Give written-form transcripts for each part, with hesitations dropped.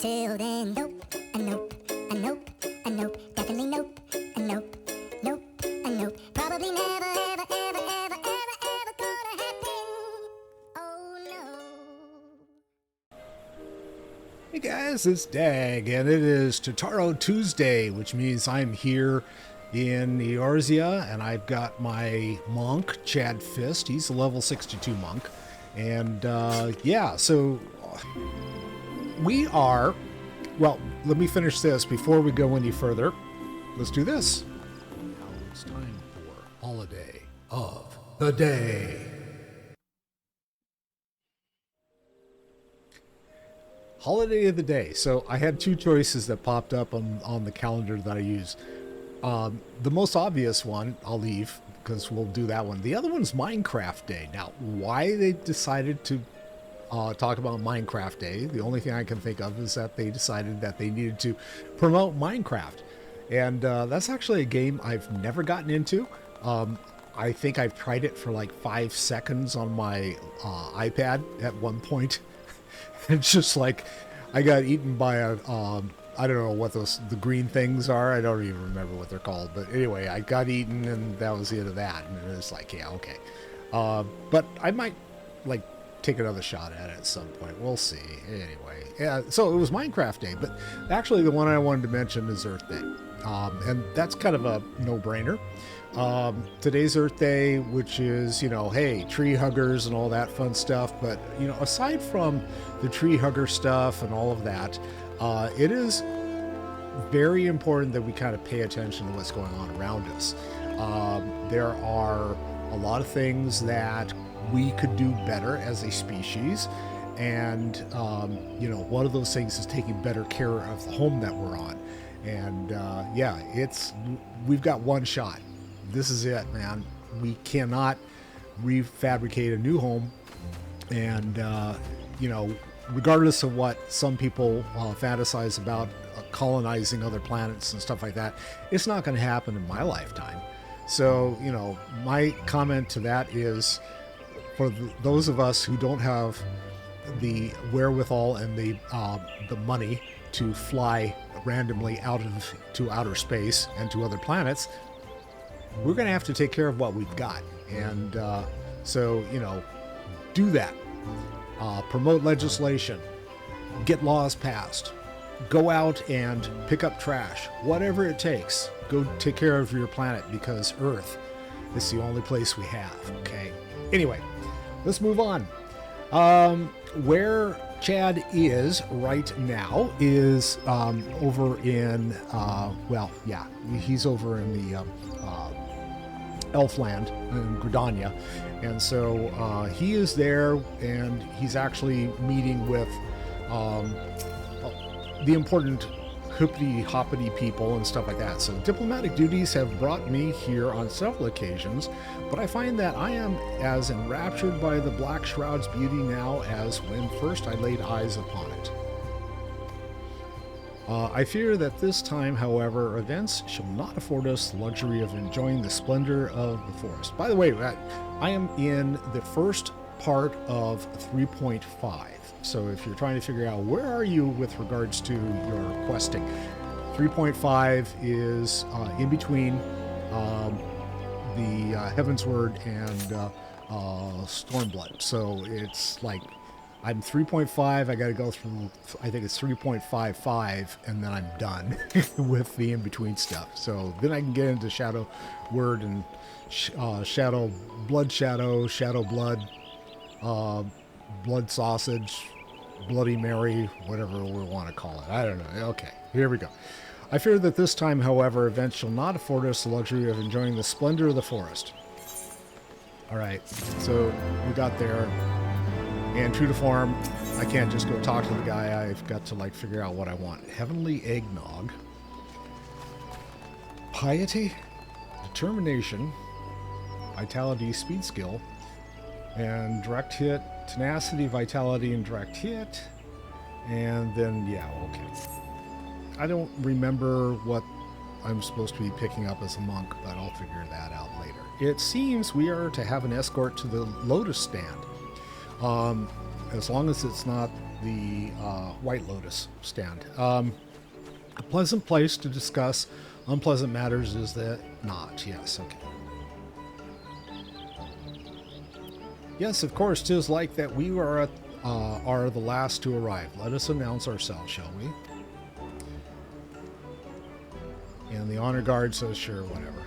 Until then, nope, a nope, a nope, a nope, definitely nope, a nope, nope, a nope. Probably never, ever, ever, ever, ever, ever gonna happen. Oh no. Hey guys, it's Dag, and it is Tataru Tuesday, which means I'm here in Eorzea, and I've got my monk, Chad Fist. He's a level 62 monk. And yeah, so we are, well, let me finish this before we go any further. Let's do this. Now it's time for Holiday of the Day. Holiday of the Day. So I had two choices that popped up on the calendar that I use. The most obvious one, I'll leave because we'll do that one. The other one's Minecraft Day. Now, why they decided to talk about Minecraft Day, the only thing I can think of is that they decided that they needed to promote Minecraft. And that's actually a game I've never gotten into. I think I've tried it for like 5 seconds on my iPad at one point. It's just like I got eaten by a I don't know what the green things are. I don't even remember what they're called. But anyway, I got eaten and that was the end of that. And it was like, yeah, okay. But I might like take another shot at it at some point. We'll see. Anyway, yeah. So it was Minecraft Day, but actually the one I wanted to mention is Earth Day. And that's kind of a no-brainer. Today's Earth Day, which is, you know, hey, tree huggers and all that fun stuff. But, you know, aside from the tree hugger stuff and all of that, it is very important that we kind of pay attention to what's going on around us. There are a lot of things that we could do better as a species. And, you know, one of those things is taking better care of the home that we're on. And, yeah, we've got one shot. This is it, man. We cannot refabricate a new home. And, you know, regardless of what some people fantasize about colonizing other planets and stuff like that, it's not going to happen in my lifetime. So, you know, my comment to that is for those of us who don't have the wherewithal and the money to fly randomly to outer space and to other planets, we're going to have to take care of what we've got. And so, you know, do that. Promote legislation, get laws passed, go out and pick up trash, whatever it takes. Go take care of your planet because Earth is the only place we have, okay? Anyway, let's move on. Where Chad is right now is over in, well, yeah, he's over in the Elfland in Gridania. And so he is there, and he's actually meeting with the important hippity-hoppity people and stuff like that. So diplomatic duties have brought me here on several occasions, but I find that I am as enraptured by the Black Shroud's beauty now as when first I laid eyes upon it. I fear that this time, however, events shall not afford us the luxury of enjoying the splendor of the forest. By the way, I am in the first part of 3.5. So if you're trying to figure out where are you with regards to your questing, 3.5 is in between the Heavensward and Stormblood. So it's like I'm 3.5, I got to go through, I think it's 3.55, and then I'm done with the in-between stuff. So then I can get into Shadow Word and Shadow Blood Shadow, Shadow Blood, Blood Sausage, Bloody Mary, whatever we want to call it. I don't know. Okay, here we go. I fear that this time, however, events shall not afford us the luxury of enjoying the splendor of the forest. All right, so we got there. And true to form, I can't just go talk to the guy. I've got to like figure out what I want. Heavenly Eggnog. Piety, Determination, Vitality, Speed Skill, and Direct Hit, Tenacity, Vitality, and Direct Hit. And then, yeah, okay. I don't remember what I'm supposed to be picking up as a monk, but I'll figure that out later. It seems we are to have an escort to the Lotus Stand. As long as it's not the White Lotus stand. A pleasant place to discuss unpleasant matters, is that not? Yes, okay. Yes, of course, 'tis like that we are the last to arrive. Let us announce ourselves, shall we? And the honor guard says, sure, whatever.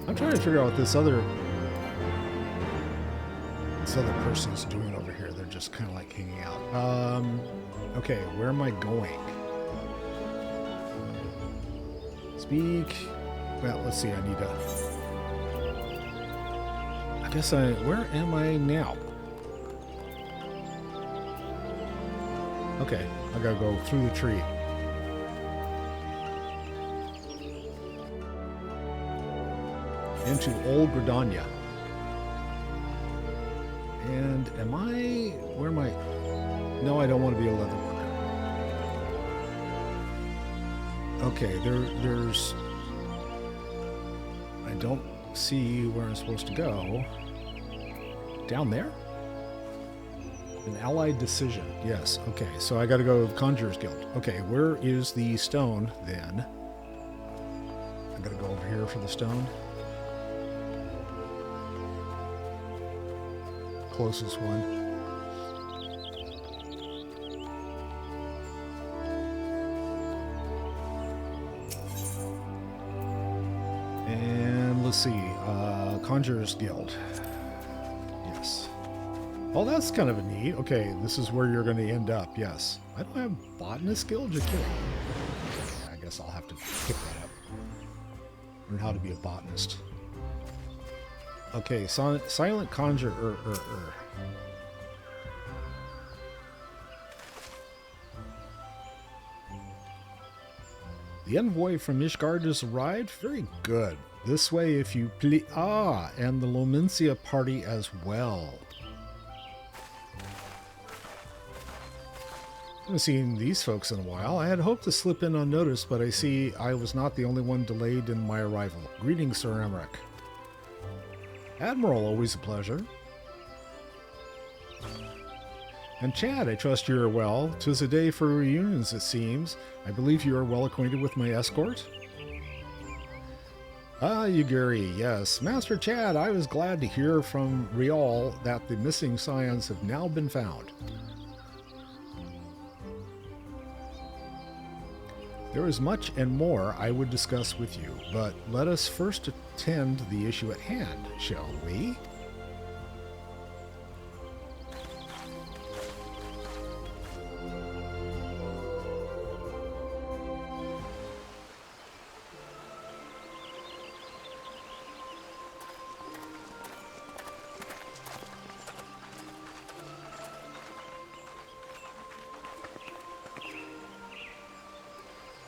I'm trying to figure out what this other person's doing over here. They're just kind of like hanging out. Okay, where am I going? Speak. Well, let's see. I need to. I guess where am I now? Okay, I gotta go through the tree. Into Old Gridania. And where am I? No, I don't want to be a leather worker. Okay, there's, I don't see where I'm supposed to go. Down there? An allied decision. Yes, okay, so I gotta go to Conjurer's Guild. Okay, where is the stone then? I gotta go over here for the stone. Closest one. And let's see, Conjurer's Guild. Yes. Oh, that's kind of a neat. Okay, this is where you're going to end up. Yes. I don't have Botanist Guild. You're kidding. Okay, I guess I'll have to pick that up. Learn how to be a botanist. Okay, silent conjurer. The envoy from Ishgard has arrived. Very good. This way, if you please. Ah, and the Lomencia party as well. I haven't seen these folks in a while. I had hoped to slip in unnoticed, but I see I was not the only one delayed in my arrival. Greetings, Sir Emmerich. Admiral, always a pleasure. And Chad, I trust you are well. 'Tis a day for reunions, it seems. I believe you are well acquainted with my escort? Ah, Yuguri, yes. Master Chad, I was glad to hear from Rial that the missing Scions have now been found. There is much and more I would discuss with you, but let us first attend the issue at hand, shall we?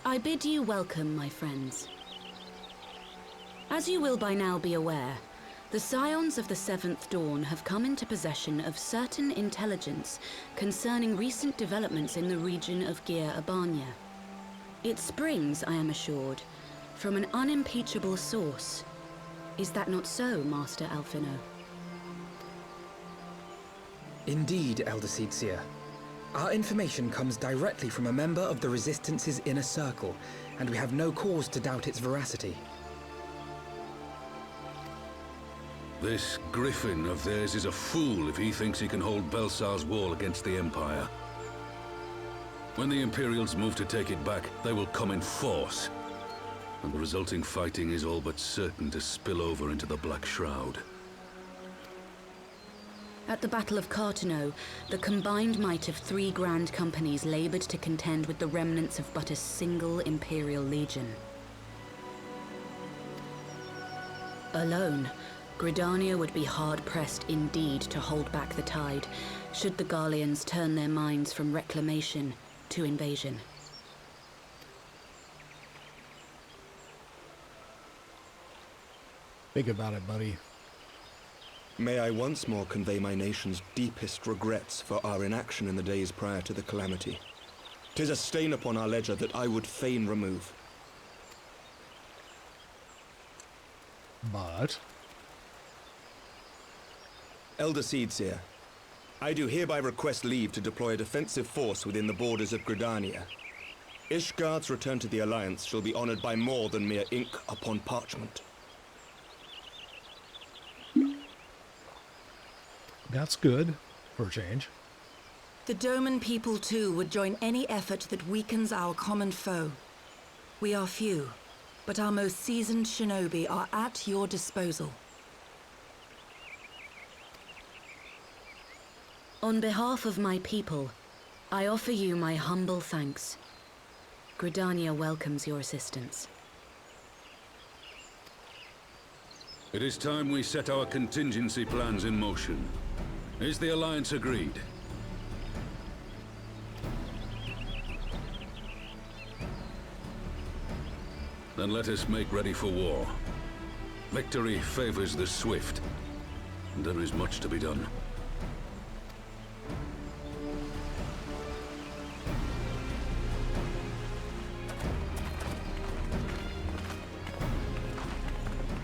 I bid you welcome, my friends. As you will by now be aware, the Scions of the Seventh Dawn have come into possession of certain intelligence concerning recent developments in the region of Gyr Abania. It springs, I am assured, from an unimpeachable source. Is that not so, Master Alphino? Indeed, Elder Seedseer. Our information comes directly from a member of the Resistance's inner circle, and we have no cause to doubt its veracity. This griffin of theirs is a fool if he thinks he can hold Baelsar's wall against the Empire. When the Imperials move to take it back, they will come in force, and the resulting fighting is all but certain to spill over into the Black Shroud. At the Battle of Cartano, the combined might of 3 grand companies labored to contend with the remnants of but a single Imperial legion. Alone, Gridania would be hard-pressed indeed to hold back the tide, should the Garleans turn their minds from reclamation to invasion. Think about it, buddy. May I once more convey my nation's deepest regrets for our inaction in the days prior to the calamity. 'Tis a stain upon our ledger that I would fain remove. But Elder Seedseer, I do hereby request leave to deploy a defensive force within the borders of Gridania. Ishgard's return to the Alliance shall be honored by more than mere ink upon parchment. That's good, for a change. The Doman people too would join any effort that weakens our common foe. We are few, but our most seasoned shinobi are at your disposal. On behalf of my people, I offer you my humble thanks. Gridania welcomes your assistance. It is time we set our contingency plans in motion. Is the Alliance agreed? Then let us make ready for war. Victory favors the swift. There is much to be done.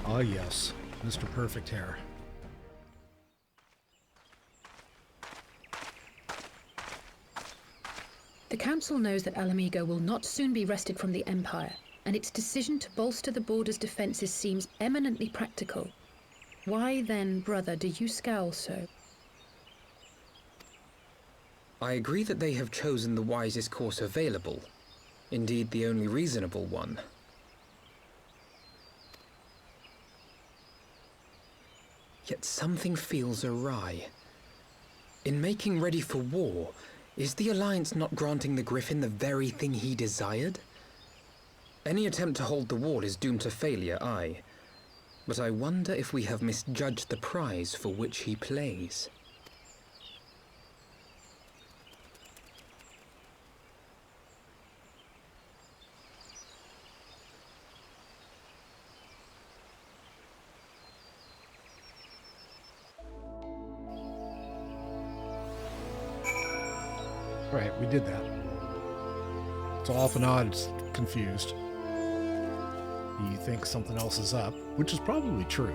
Ah, yes, Mr. Perfect Hair. The Council knows that Alamigo will not soon be wrested from the Empire, and its decision to bolster the border's defenses seems eminently practical. Why then, brother, do you scowl so? I agree that they have chosen the wisest course available. Indeed, the only reasonable one. Yet something feels awry. In making ready for war, is the Alliance not granting the Griffin the very thing he desired? Any attempt to hold the wall is doomed to failure, aye. But I wonder if we have misjudged the prize for which he plays. Right, we did that. So Alphanod's confused. He thinks something else is up, which is probably true.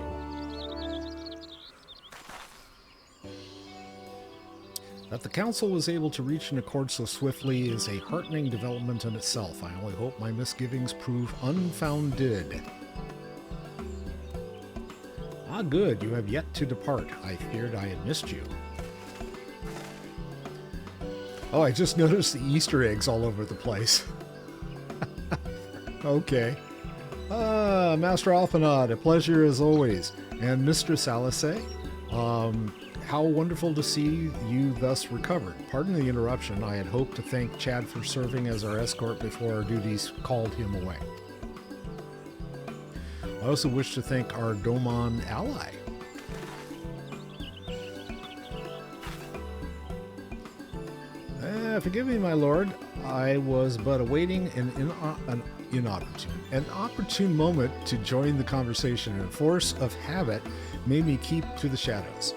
That the Council was able to reach an accord so swiftly is a heartening development in itself. I only hope my misgivings prove unfounded. Ah, good, you have yet to depart. I feared I had missed you. Oh, I just noticed the Easter eggs all over the place. Okay. Master Alphanod, a pleasure as always. And Mr. Salice, how wonderful to see you thus recovered. Pardon the interruption. I had hoped to thank Chad for serving as our escort before our duties called him away. I also wish to thank our Doman ally. Forgive me, my lord. I was but awaiting an opportune moment to join the conversation, and force of habit made me keep to the shadows.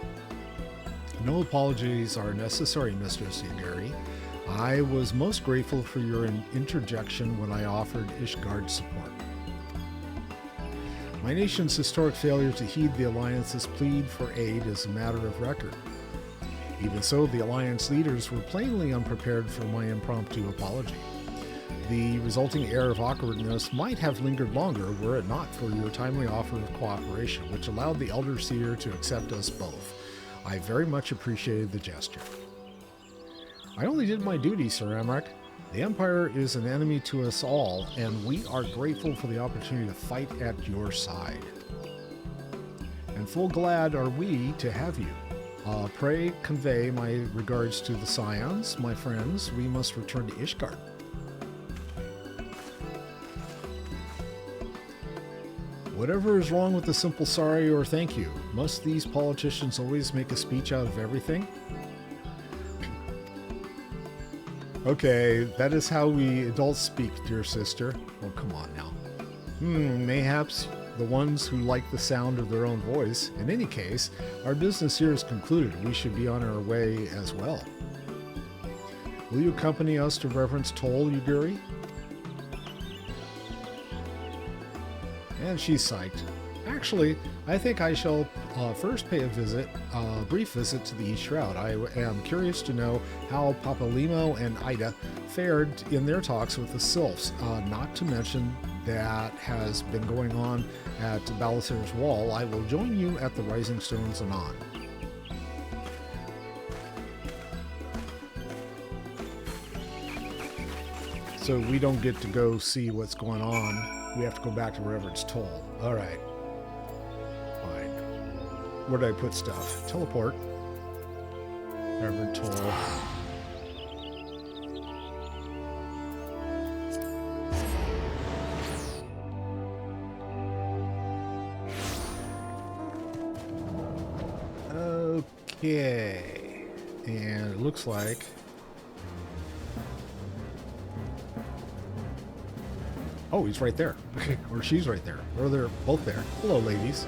No apologies are necessary, Mr. Siguri. I was most grateful for your interjection when I offered Ishgard support. My nation's historic failure to heed the Alliance's plea for aid is a matter of record. Even so, the Alliance leaders were plainly unprepared for my impromptu apology. The resulting air of awkwardness might have lingered longer were it not for your timely offer of cooperation, which allowed the Elder Seer to accept us both. I very much appreciated the gesture. I only did my duty, Sir Amrak. The Empire is an enemy to us all, and we are grateful for the opportunity to fight at your side. And full glad are we to have you. Pray convey my regards to the Scions, my friends. We must return to Ishgard. Whatever is wrong with the simple sorry or thank you? Must these politicians always make a speech out of everything? Okay, that is how we adults speak, dear sister. Oh, come on now. Mayhaps the ones who like the sound of their own voice. In any case, our business here is concluded. We should be on our way as well. Will you accompany us to Reverence Toll, Yuguri? And she's psyched. Actually, I think I shall first pay a brief visit to the East Shroud. I am curious to know how Papalimo and Ida fared in their talks with the Sylphs, not to mention that has been going on at Baelsar's Wall. I will join you at the Rising Stones anon. So we don't get to go see what's going on. We have to go back to wherever it's told. Alright. Fine. Where did I put stuff? Teleport. Reverend Toll. Okay. And it looks like... Oh, he's right there. Or she's right there. Or they're both there. Hello, ladies.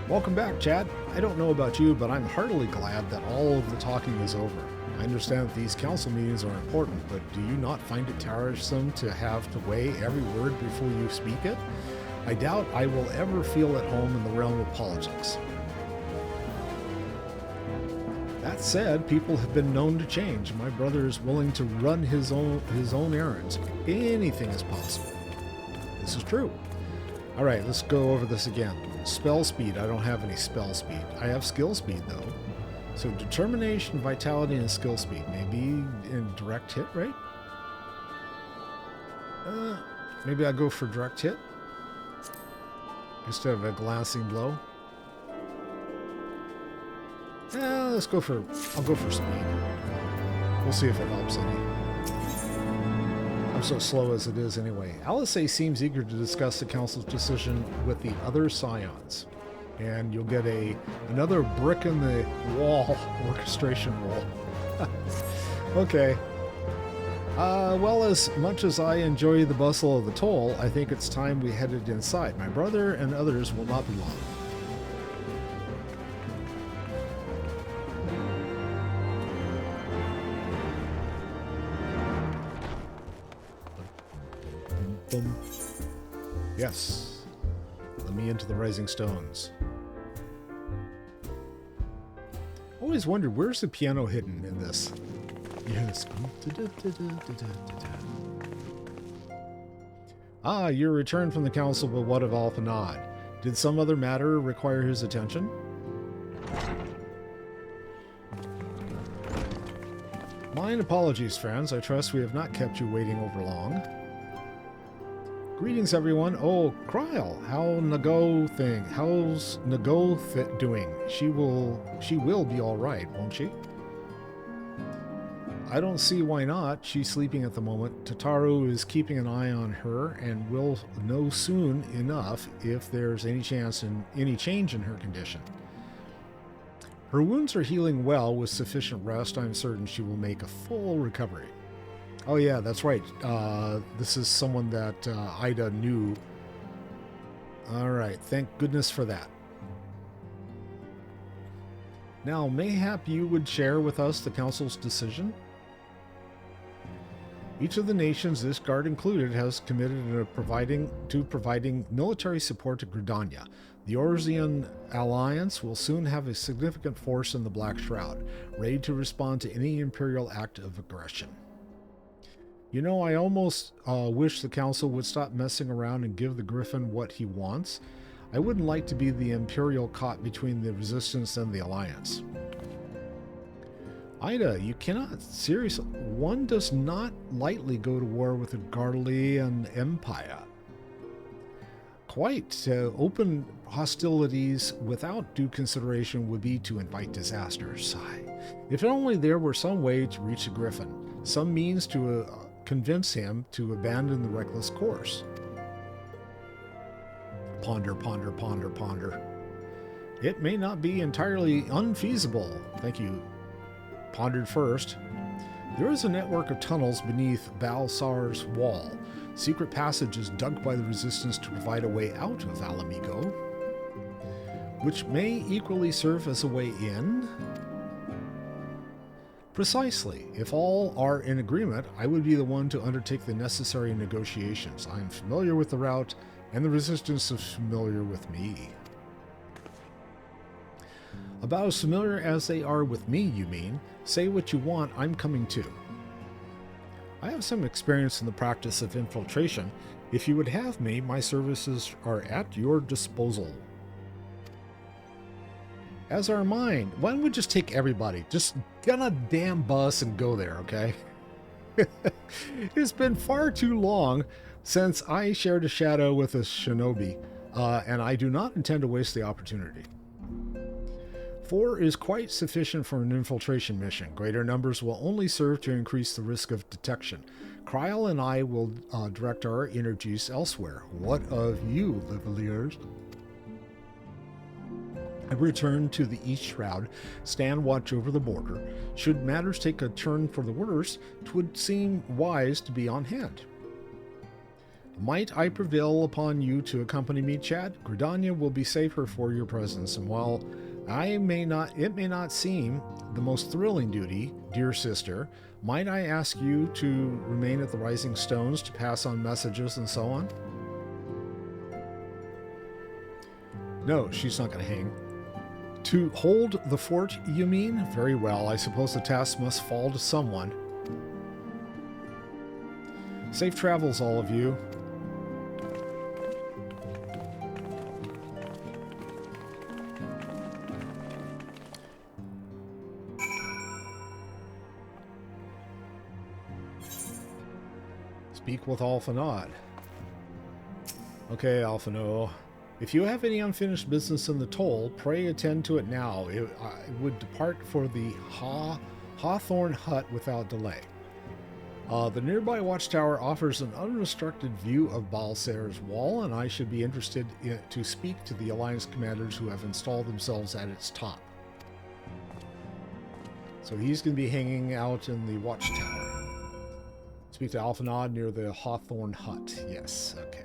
Welcome back, Chad. I don't know about you, but I'm heartily glad that all of the talking is over. I understand that these council meetings are important, but do you not find it tiresome to have to weigh every word before you speak it? I doubt I will ever feel at home in the realm of politics. That said, people have been known to change. My brother is willing to run his own errands. Anything is possible. This is true. All right, let's go over this again. Spell speed. I don't have any spell speed. I have skill speed, though. So determination, vitality, and skill speed. Maybe in direct hit, right? Maybe I go for direct hit instead of a glancing blow. I'll go for speed. We'll see if it helps any. I'm so slow as it is anyway. Alice seems eager to discuss the council's decision with the other Scions. And you'll get another brick in the wall orchestration roll. Okay. Well, as much as I enjoy the bustle of the toll, I think it's time we headed inside. My brother and others will not be long. Yes. Let me into the Rising Stones. Always wondered, where's the piano hidden in this? Yes. Ah, your return from the council, but what of Alphanad? Did some other matter require his attention? Mine apologies, friends. I trust we have not kept you waiting over long. Greetings, everyone. Oh, Kryl, how's Nago doing? She will be all right, won't she? I don't see why not. She's sleeping at the moment. Tataru is keeping an eye on her, and will know soon enough if there's any change in her condition. Her wounds are healing well. With sufficient rest, I'm certain she will make a full recovery. Oh yeah, that's right. This is someone that Ida knew. Alright, thank goodness for that. Now, mayhap you would share with us the Council's decision? Each of the nations, this guard included, has committed to providing military support to Gridania. The Orzian Alliance will soon have a significant force in the Black Shroud, ready to respond to any Imperial act of aggression. You know, I almost wish the Council would stop messing around and give the Griffin what he wants. I wouldn't like to be the Imperial caught between the Resistance and the Alliance. Ida, you cannot, seriously, one does not lightly go to war with the Garlean Empire. Quite open hostilities without due consideration would be to invite disaster. Sigh. If only there were some way to reach the Griffin, some means to convince him to abandon the reckless course. Ponder, ponder, ponder, ponder. It may not be entirely unfeasible. Thank you. Pondered first. There is a network of tunnels beneath Baelsar's wall, secret passages dug by the Resistance to provide a way out of Alamigo, which may equally serve as a way in. Precisely. If all are in agreement, I would be the one to undertake the necessary negotiations. I am familiar with the route And the resistance is familiar with me. About as familiar as they are with me, you mean? Say what you want, I'm coming too. I have some experience in the practice of infiltration. If you would have me, my services are at your disposal. As are mine. Why don't we just take everybody? Just get on a damn bus and go there, okay? It's been far too long since I shared a shadow with a shinobi, and I do not intend to waste the opportunity. 4 is quite sufficient for an infiltration mission. Greater numbers will only serve to increase the risk of detection. Kryl and I will direct our energies elsewhere. What of you, Liveliers? I return to the East Shroud, stand watch over the border. Should matters take a turn for the worse, 'twould seem wise to be on hand. Might I prevail upon you to accompany me, Chad? Gridania will be safer for your presence, and while it may not seem the most thrilling duty, dear sister, might I ask you to remain at the Rising Stones to pass on messages and so on? No, she's not going to hang. To hold the fort, you mean? Very well, I suppose the task must fall to someone. Safe travels, all of you. Speak with Alphanod. Okay, Alphano. If you have any unfinished business in the toll, pray attend to it now. I would depart for the Hawthorne Hut without delay. The nearby watchtower offers an unobstructed view of Baelsar's wall, and I should be interested to speak to the Alliance commanders who have installed themselves at its top. So he's going to be hanging out in the watchtower. Speak to Alphanod near the Hawthorne Hut. Yes, okay.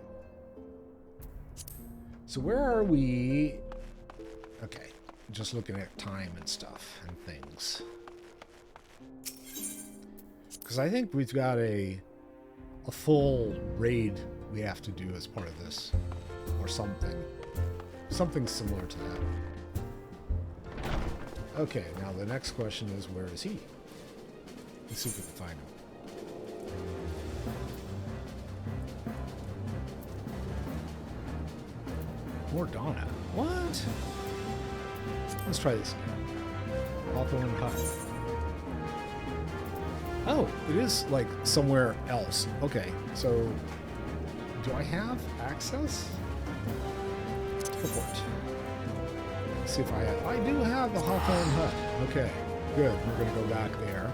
So where are we? Okay, just looking at time and stuff and things. Because I think we've got a full raid we have to do as part of this. Or something. Something similar to that. Okay, now the next question is, where is he? Let's see if we can find him. More Donna. What? Let's try this again. Hawthorne Hut. Oh, it is like somewhere else. Okay, so do I have access? Report. Let's see if I have. I do have the Hawthorne Hut. Okay, good. We're going to go back there.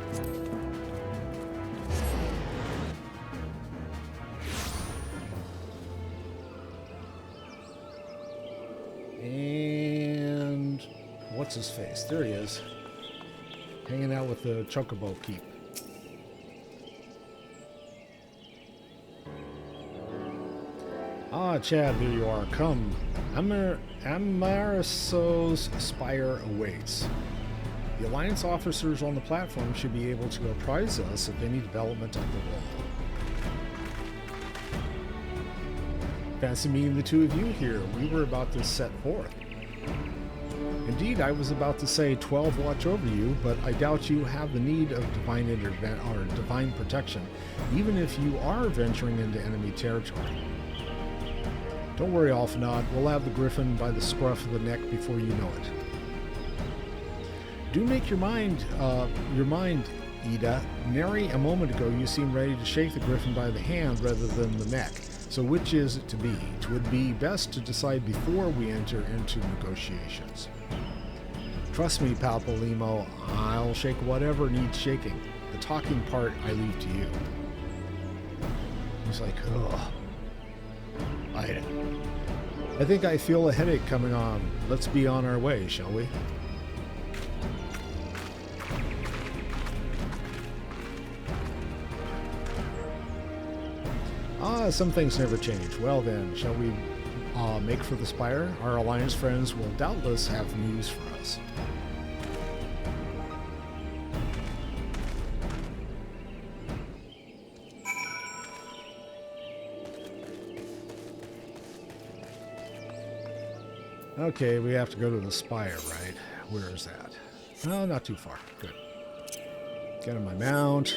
And what's his face? There he is. Hanging out with the Chocobo Keep. Ah, Chad, there you are. Come. Amariso's spire awaits. The Alliance officers on the platform should be able to apprise us of any development of the wall. Fancy meeting the two of you here. We were about to set forth. Indeed, I was about to say 12 watch over you, but I doubt you have the need of divine or divine protection, even if you are venturing into enemy territory. Don't worry, Alphanod. We'll have the Griffin by the scruff of the neck before you know it. Do make your mind, Ida. Nary a moment ago you seemed ready to shake the Griffin by the hand rather than the neck. So which is it to be? It would be best to decide before we enter into negotiations. Trust me, Palpalimo, I'll shake whatever needs shaking. The talking part I leave to you. He's like, ugh. I think I feel a headache coming on. Let's be on our way, shall we? Ah, some things never change. Well then, shall we make for the spire? Our Alliance friends will doubtless have news for us. Okay, we have to go to the spire, right? Where is that? No, not too far. Good. Get on my mount.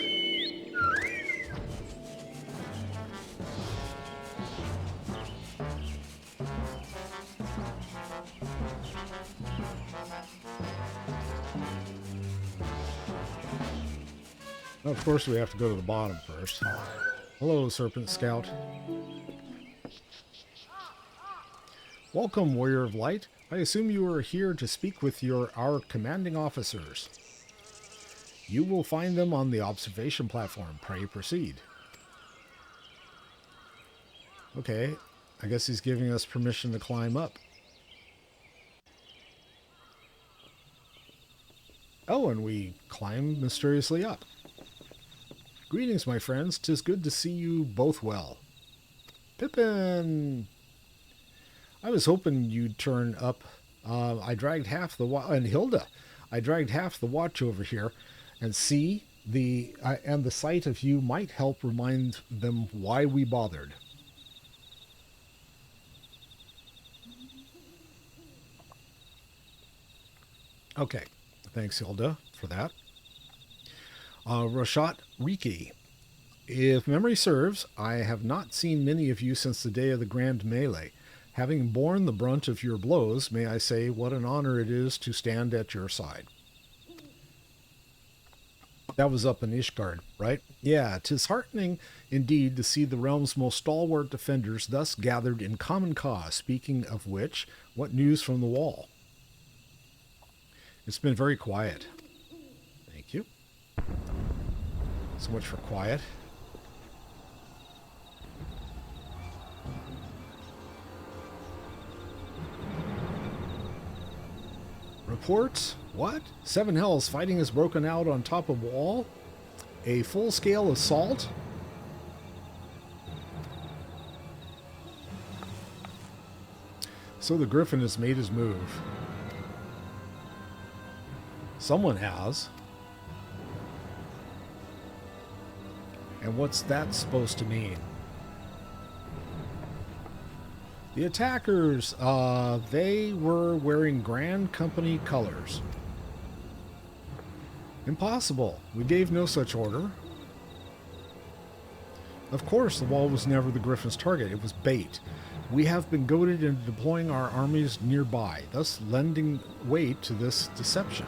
Well, of course, we have to go to the bottom first. Hello, Serpent Scout. Welcome, Warrior of Light. I assume you are here to speak with our commanding officers. You will find them on the observation platform. Pray proceed. Okay, I guess he's giving us permission to climb up. Oh, and we climb mysteriously up. Greetings, my friends. 'Tis good to see you both well. Pippin! I was hoping you'd turn up. I dragged half the and Hilda. I dragged half the watch over here, and see the sight of you might help remind them why we bothered. Okay, thanks, Hilda, for that. Rashat Riki. If memory serves, I have not seen many of you since the day of the Grand Melee. Having borne the brunt of your blows, may I say what an honor it is to stand at your side. That was up in Ishgard, right? Yeah, 'tis heartening indeed to see the realm's most stalwart defenders thus gathered in common cause. Speaking of which, what news from the wall? It's been very quiet. Thank you. So much for quiet. Reports? What? Seven Hells fighting has broken out on top of wall? A full-scale assault? So the Griffin has made his move. Someone has. And what's that supposed to mean? The attackers, they were wearing Grand Company colors. Impossible. We gave no such order. Of course, the wall was never the Griffin's target. It was bait. We have been goaded into deploying our armies nearby, thus lending weight to this deception.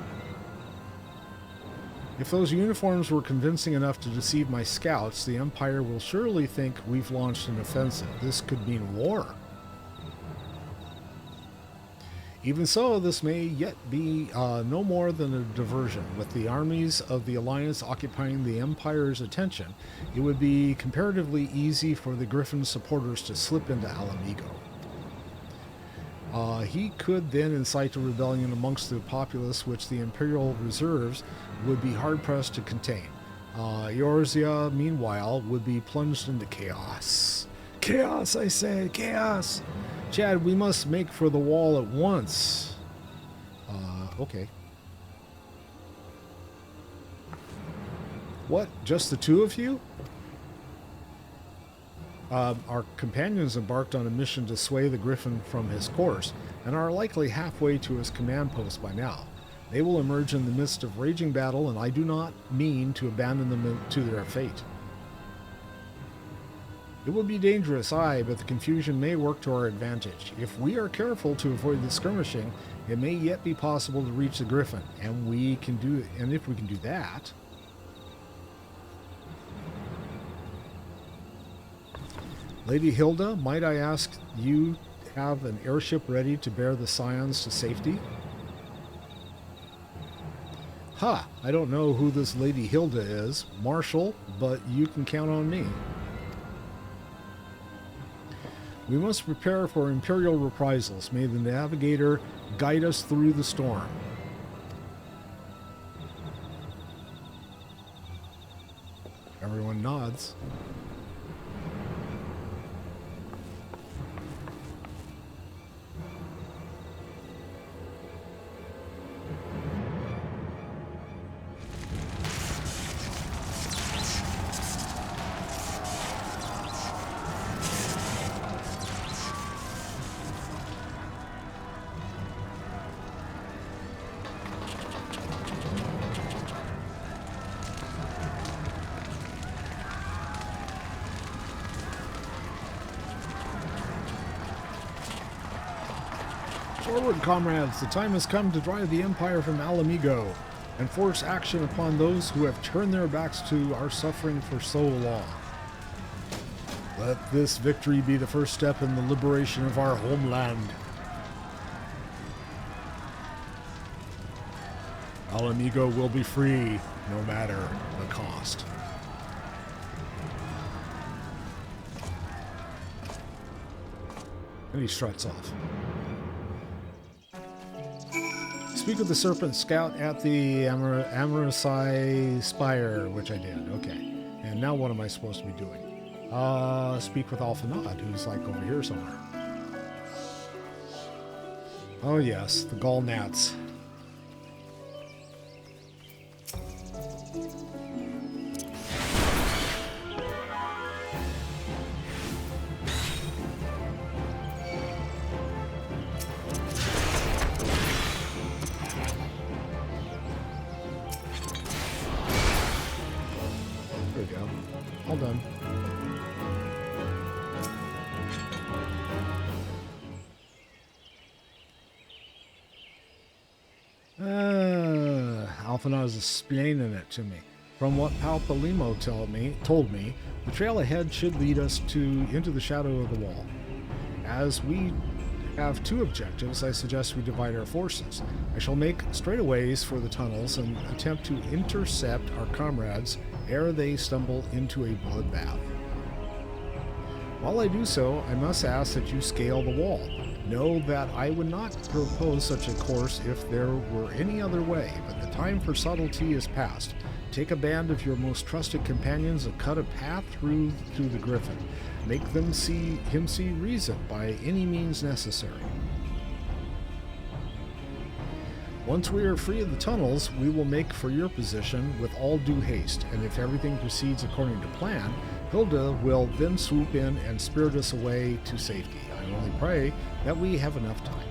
If those uniforms were convincing enough to deceive my scouts, the Empire will surely think we've launched an offensive. This could mean war. Even so, this may yet be no more than a diversion. With the armies of the Alliance occupying the Empire's attention, it would be comparatively easy for the Griffin supporters to slip into Alamigo. He could then incite a rebellion amongst the populace, which the Imperial reserves would be hard-pressed to contain. Eorzea, meanwhile, would be plunged into chaos. Chaos, I say, chaos! Chad, we must make for the wall at once. Okay. What? Just the two of you? Our companions embarked on a mission to sway the Griffin from his course, and are likely halfway to his command post by now. They will emerge in the midst of raging battle, and I do not mean to abandon them to their fate. It will be dangerous, aye, but the confusion may work to our advantage. If we are careful to avoid the skirmishing, it may yet be possible to reach the Griffin, and if we can do that... Lady Hilda, might I ask you have an airship ready to bear the Scions to safety? Ha! I don't know who this Lady Hilda is, Marshal, but you can count on me. We must prepare for Imperial reprisals. May the Navigator guide us through the storm. Everyone nods. Forward, comrades! The time has come to drive the Empire from Alamigo and force action upon those who have turned their backs to our suffering for so long. Let this victory be the first step in the liberation of our homeland. Alamigo will be free, no matter the cost. And he struts off. Speak with the Serpent Scout at the Amarasai Spire, which I did. Okay. And now what am I supposed to be doing? Speak with Alphanod, who's like over here somewhere. Oh yes, the Gall Gnats. There we go. All done. Alphanod is explaining it to me. From what Palpalimo told me, the trail ahead should lead us into the shadow of the wall. As we have two objectives, I suggest we divide our forces. I shall make straightaways for the tunnels and attempt to intercept our comrades ere they stumble into a bloodbath. While I do so, I must ask that you scale the wall. Know that I would not propose such a course if there were any other way, but the time for subtlety is past. Take a band of your most trusted companions and cut a path through the griffin. Make him see reason by any means necessary. Once we are free of the tunnels, we will make for your position with all due haste, and if everything proceeds according to plan, Hilda will then swoop in and spirit us away to safety. I only pray that we have enough time.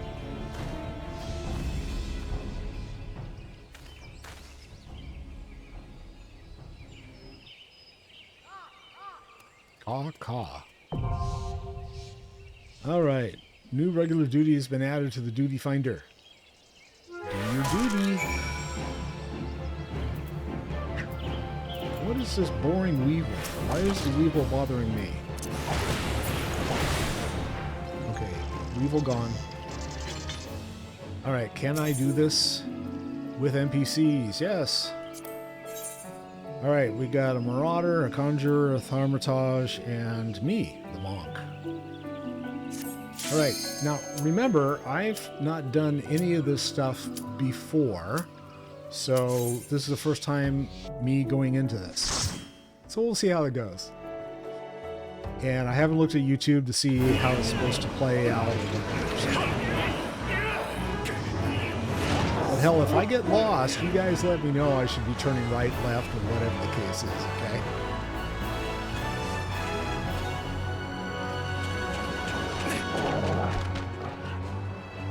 Caw. Alright, new regular duty has been added to the duty finder. Do your duty. What is this boring weevil? Why is the weevil bothering me? Okay, weevil gone. Alright, can I do this with NPCs? Yes. Alright, we got a Marauder, a Conjurer, a Thaumaturge, and me, the Monk. Alright, now remember, I've not done any of this stuff before, so this is the first time me going into this. So we'll see how it goes. And I haven't looked at YouTube to see how it's supposed to play out. But hell, if I get lost, you guys let me know I should be turning right, left, or whatever the case is, okay?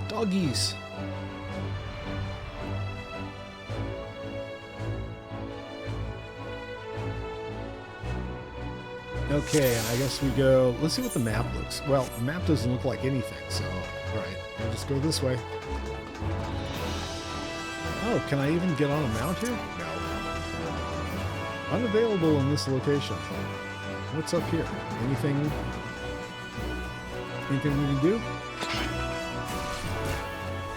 Doggies. Okay, I guess we go, let's see what the map looks. Well, the map doesn't look like anything, so, alright, we'll just go this way. Oh, can I even get on a mount here? No. Unavailable in this location. What's up here? Anything we can do?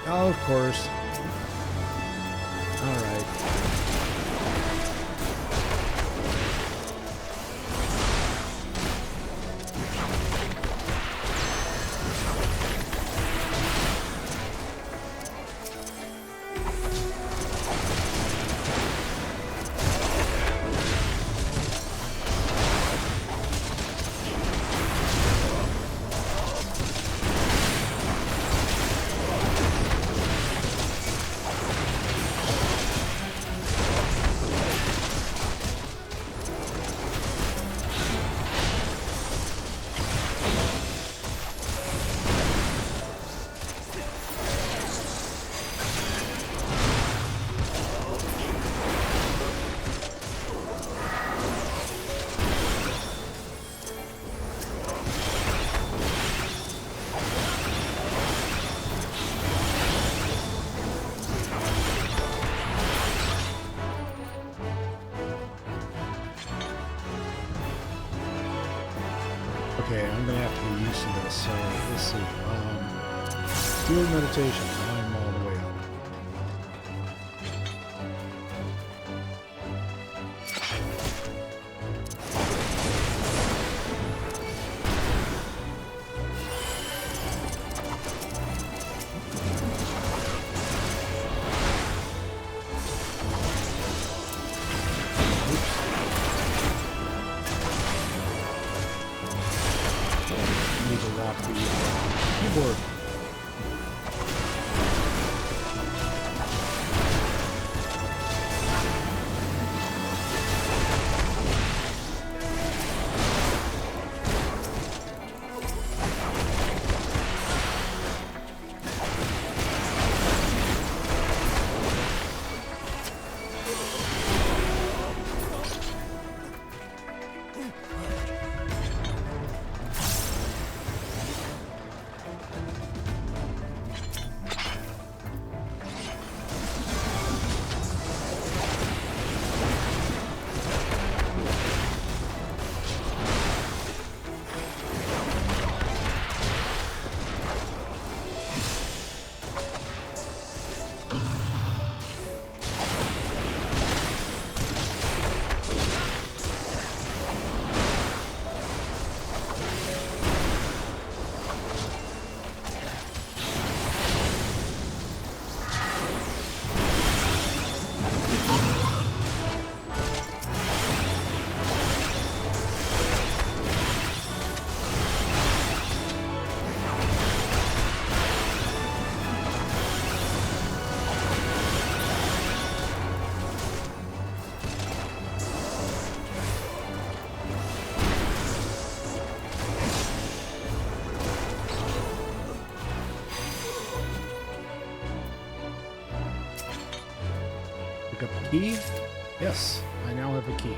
Oh, of course. Alright. Okay, I'm gonna have to get used to this, so let's see. Steel meditation, I'm all the way up. Need to lock the keyboard. Pick up a key. Yes, I now have a key.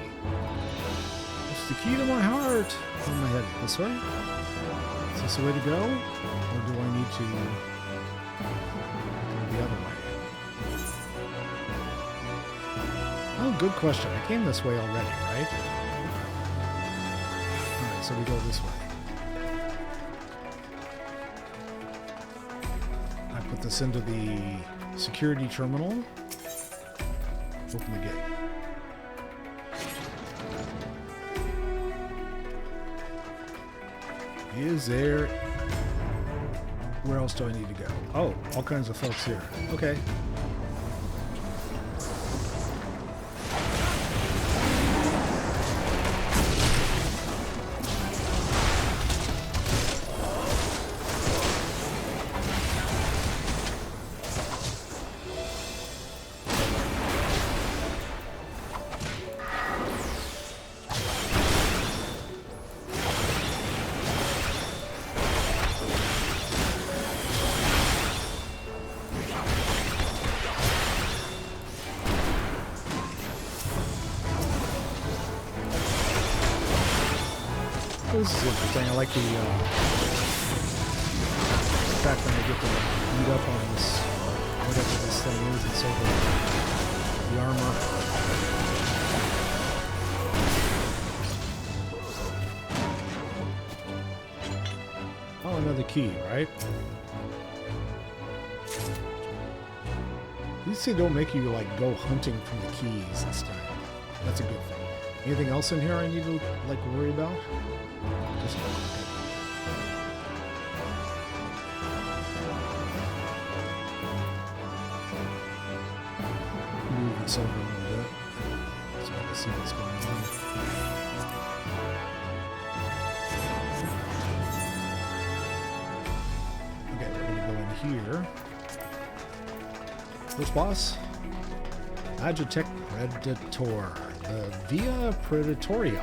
It's the key to my heart. Where am I headed? This way? Is this the way to go? Or do I need to go the other way? Oh, good question. I came this way already, right? Alright, so we go this way. I put this into the security terminal. Open the gate. Is there... Where else do I need to go? Oh, all kinds of folks here. Okay. This is interesting. I like the fact that I get to beat up on this, whatever this thing is, and so the armor. Oh, another key, right? At least they don't make you like go hunting for the keys this time. That's a good thing. Anything else in here I need to like worry about? Just okay. Move this over a little bit so I can see what's going on. Okay, we're gonna go in here. First boss, Agitech Predator, the Via Predatoria.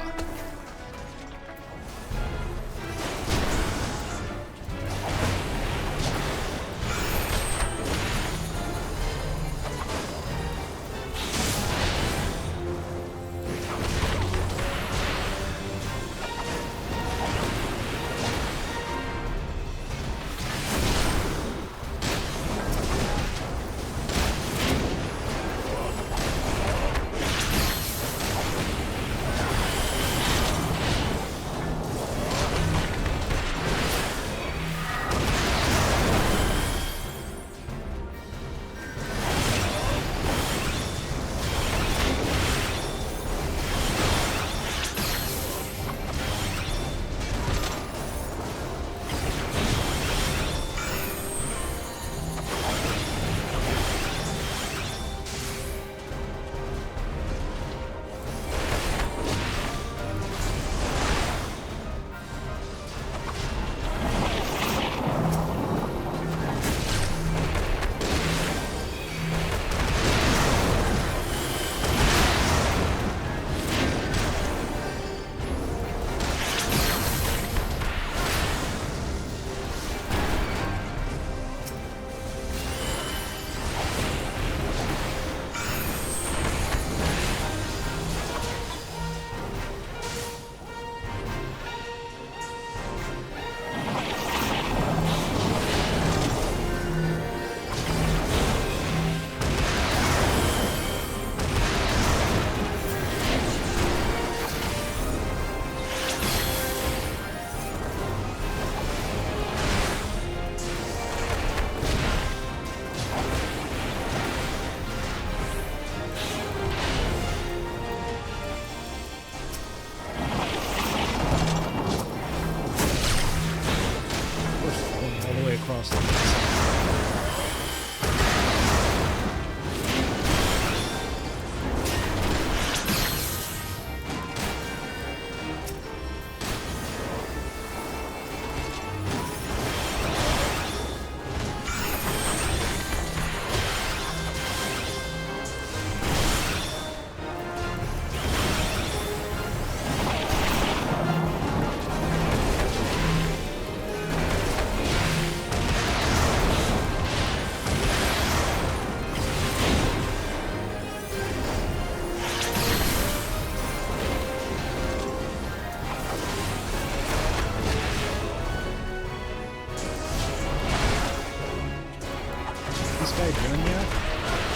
yet?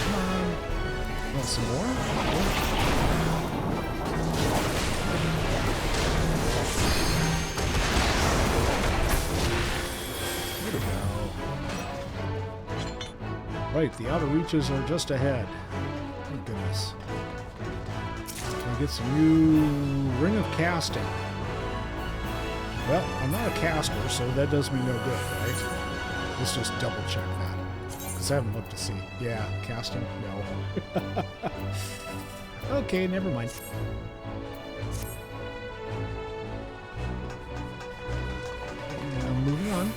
Come on. Want some more? Way to go. Right, the outer reaches are just ahead. Oh goodness. Can we get some new Ring of Casting? Well, I'm not a caster, so that does me no good, right? Let's just double check that. Because I haven't looked to see. Yeah, casting? No. Okay, never mind. Moving on.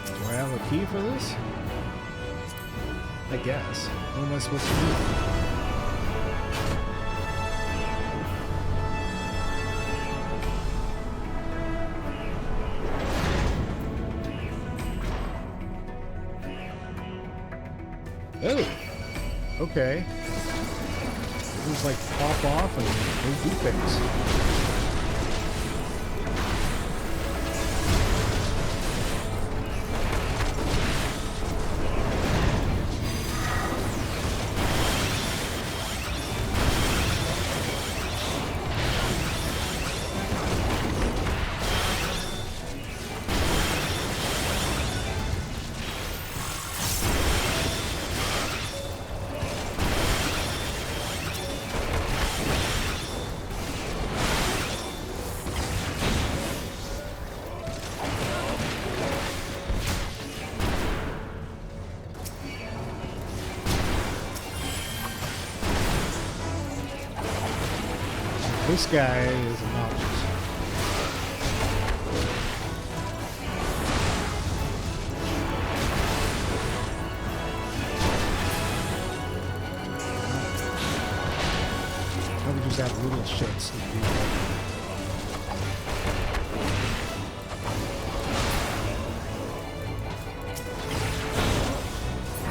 Do I have a key for this? I guess. What am I supposed to do? Oh! Okay. Things like pop off and go do things. This guy is obnoxious. Probably just have little shits to do.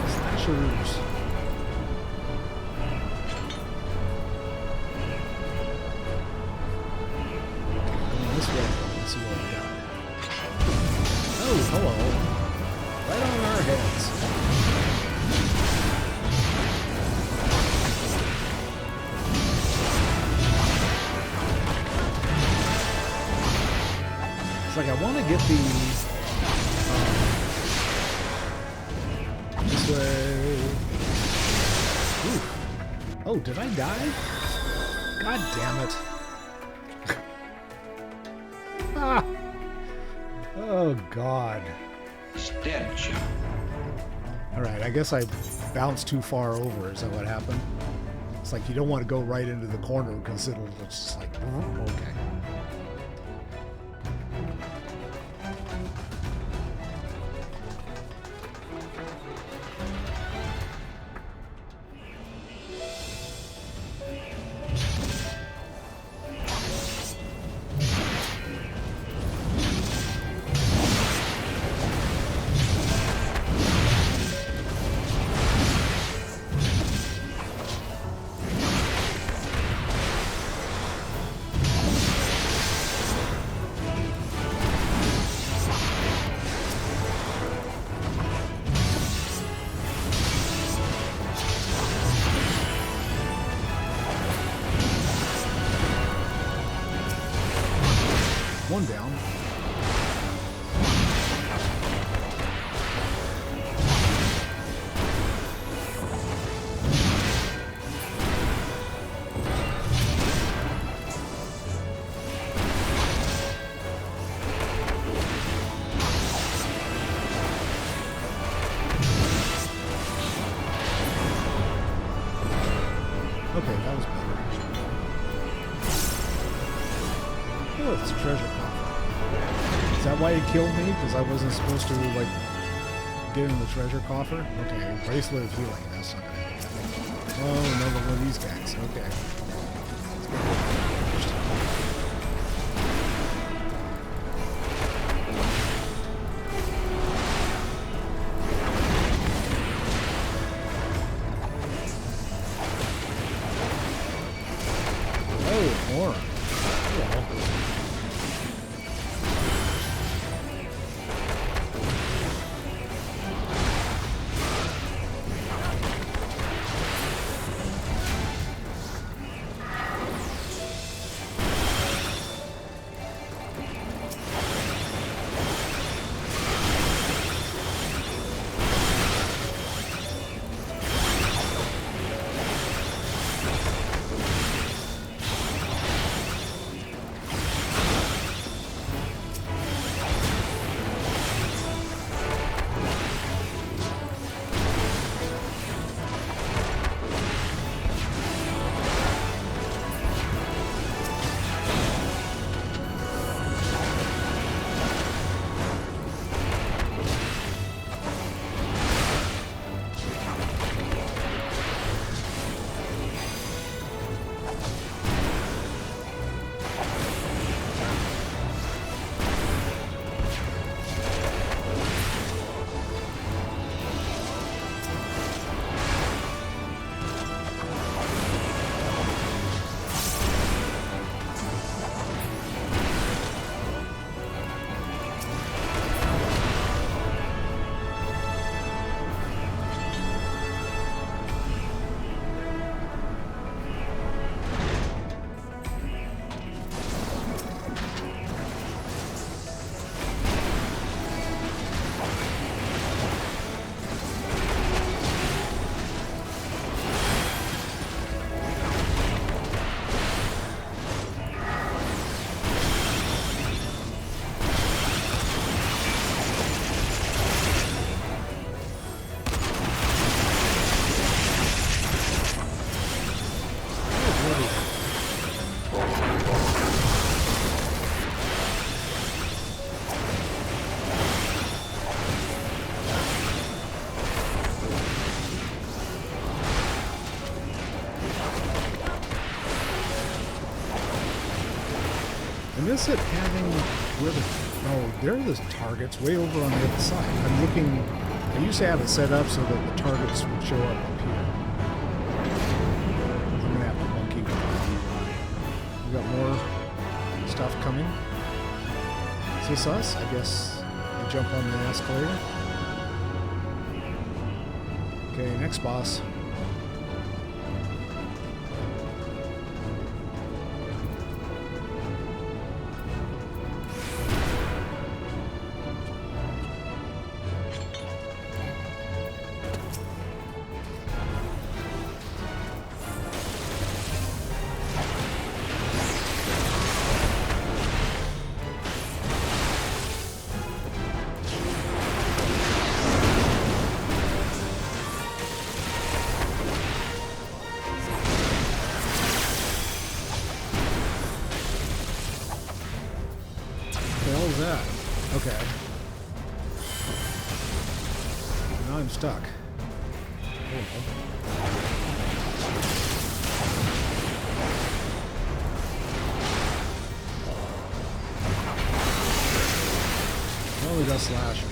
Slashers. Hello. Right on our heads. It's like I want to get this way. Ooh. Oh, did I die? God damn it. Ah! Oh, God. Stench. Alright, I guess I bounced too far over. Is that what happened? It's like you don't want to go right into the corner because it'll just like, okay. One down. Okay, that was better. Oh, it's a treasure coffer. Is that why it killed me? Because I wasn't supposed to, like, get in the treasure coffer? Okay, bracelet of healing. That's not gonna help. Oh, another one of these guys. Okay. More. Well. And is it having where the... No, there are the targets way over on the other side. I'm looking... I used to have it set up so that the targets would show up here. I'm going to have to monkey with that. We got more stuff coming. Is this us? I guess I jump on the escalator. Okay, next boss. That? Okay. Now I'm stuck. Well, we got slashers.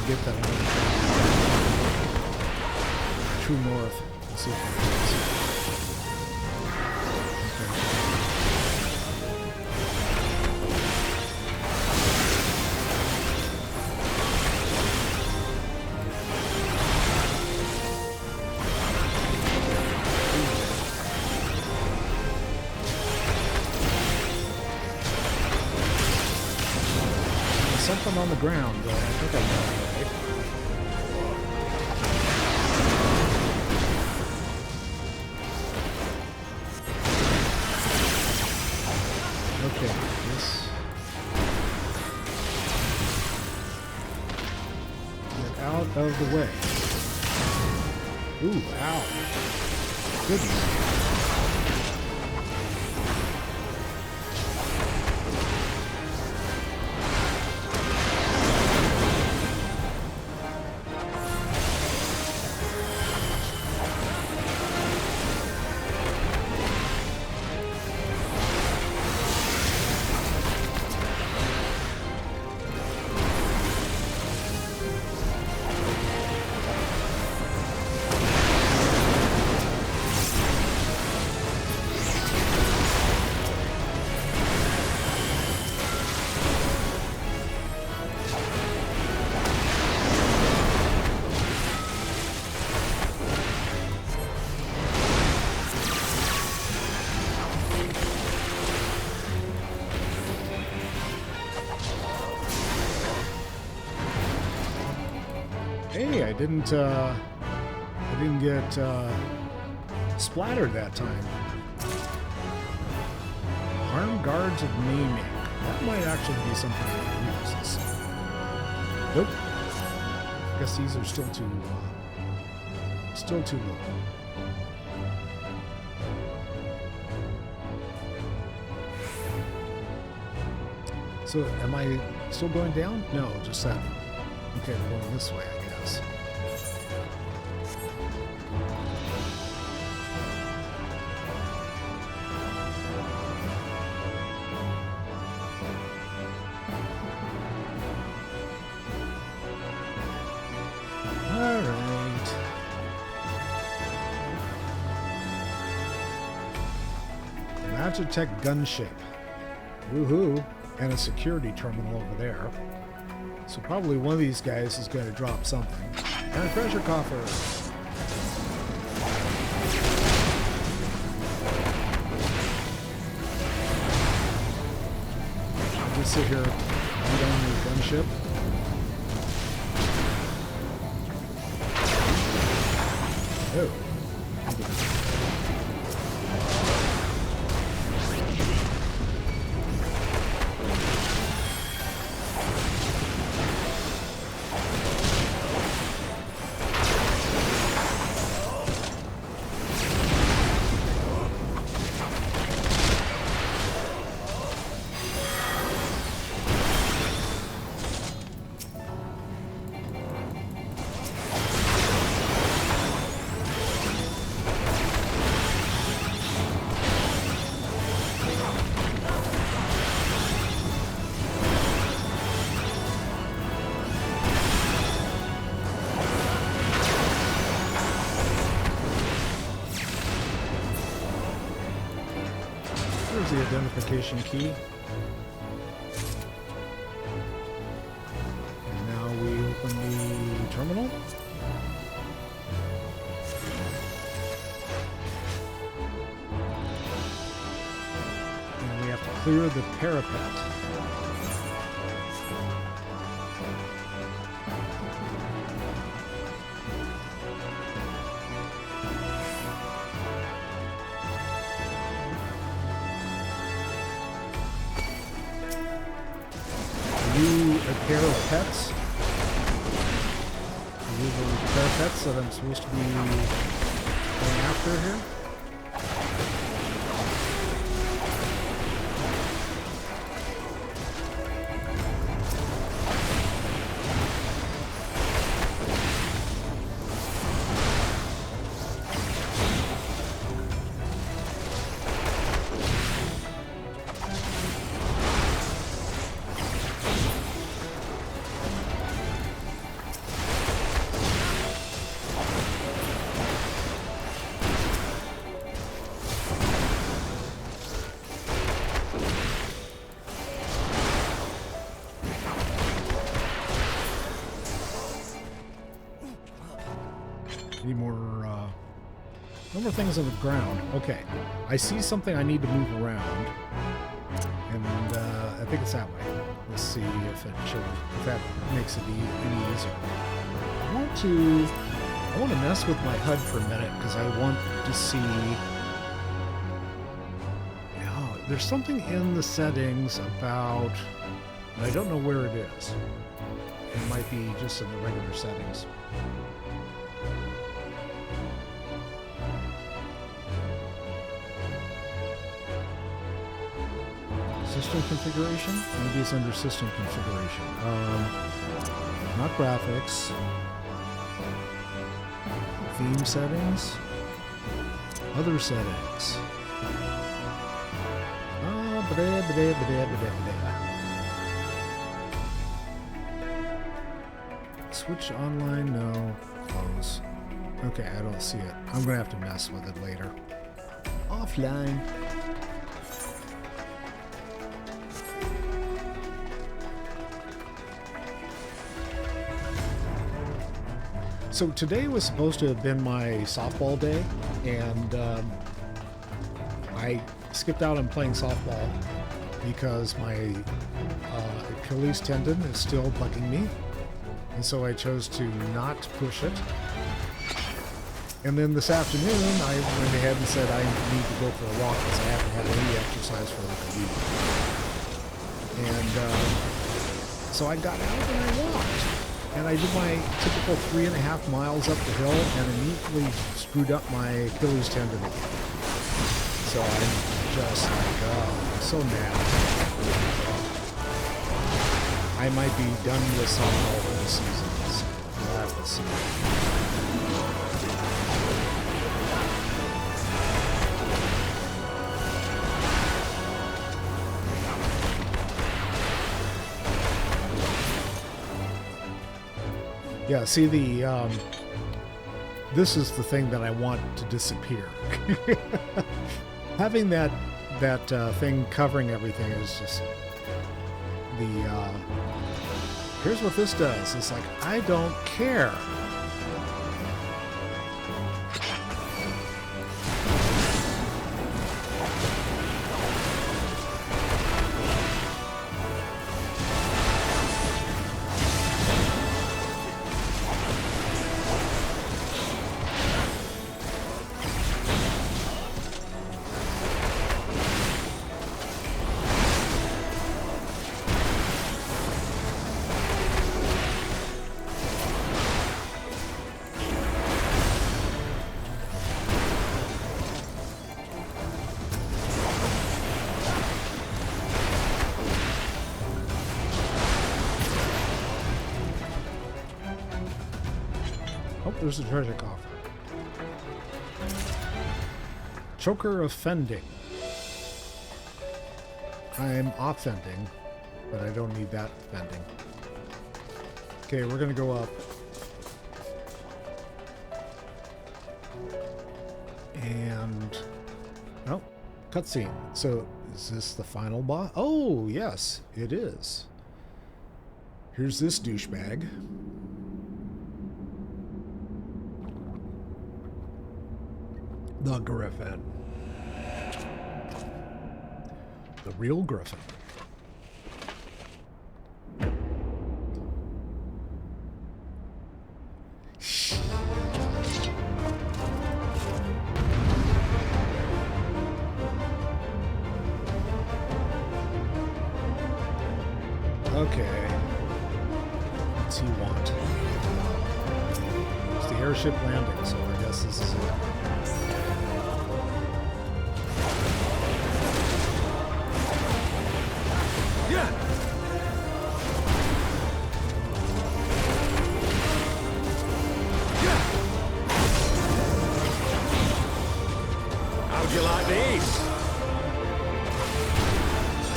Get that one. True north. Let's see if I can see. There's something on the ground. I think I got it right. Okay, this out of the way. Ooh, ow. Goodness. Hey, I didn't get splattered that time. Armed guards of naming. That might actually be something that uses. Nope. I guess these are still too low. So, am I still going down? No, just that. Okay, I'm going this way, I guess. All right. Magitech gunship. Woohoo! And a security terminal over there. So probably one of these guys is going to drop something. And a treasure coffer. I'll just sit here right on the gunship. Oh. There's the identification key. And now we open the terminal. And we have to clear the parapet. Pair of pets. These are the pair of pets that I'm supposed to be going after here. Any more, no more things on the ground. Okay, I see something I need to move around, and I think it's that way. Let's see if that makes it any easier. I want to mess with my HUD for a minute because I want to see. Oh, there's something in the settings about. I don't know where it is. It might be just in the regular settings. System configuration? Maybe it's under system configuration. Not graphics. Theme settings. Other settings. Switch online? No. Close. Okay, I don't see it. I'm gonna have to mess with it later. Offline. So today was supposed to have been my softball day, and I skipped out on playing softball because my Achilles tendon is still bugging me, and so I chose to not push it. And then this afternoon, I went ahead and said I need to go for a walk because I haven't had any exercise for like a week. And so I got out and I walked. And I did my typical 3.5 miles up the hill and immediately screwed up my Achilles tendon again. So I'm just like, oh, so mad. I might be done with softball for the season. So we'll have to see. Yeah, see this is the thing that I want to disappear. Having that thing covering everything is just here's what this does. It's like, I don't care. There's a treasure coffer. Choker of Fending. I'm offending, but I don't need that fending. Okay, we're gonna go up. And oh, cutscene. So is this the final boss? Oh yes, it is. Here's this douchebag. The Griffin. The real Griffin. Okay. What's he want? It's the airship landing, so I guess this is it. How'd you like these?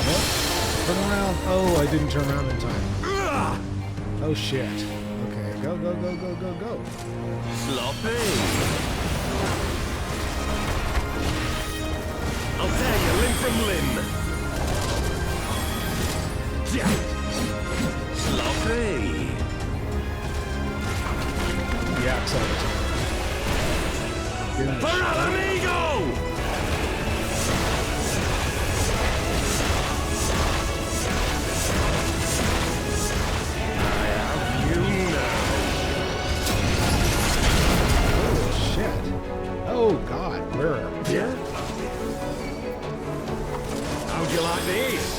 What? Turn around. Oh, I didn't turn around in time. Oh shit. Okay, go, go, go, go, go, go. Sloppy. I'll tear you limb from limb. Sloppy. Yeah, sorry. For amigo! Oh God, where? Yeah. How'd you like these?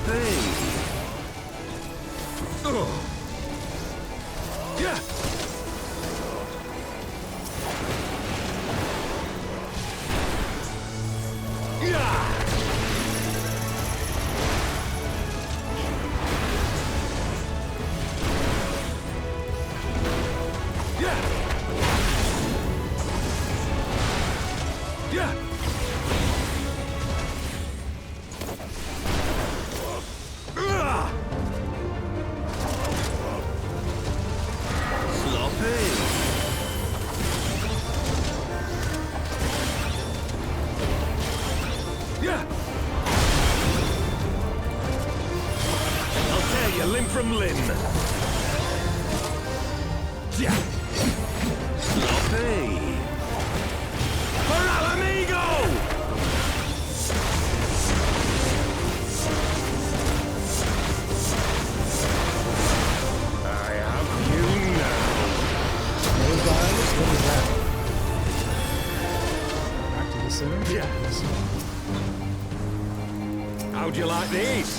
Sloppy. Oh. Yeah. Yeah. From limb. Yeah. Sloppy. For Alamigo! I have you now. Those eyes? What is that? Back to the center? Yeah. How'd you like these?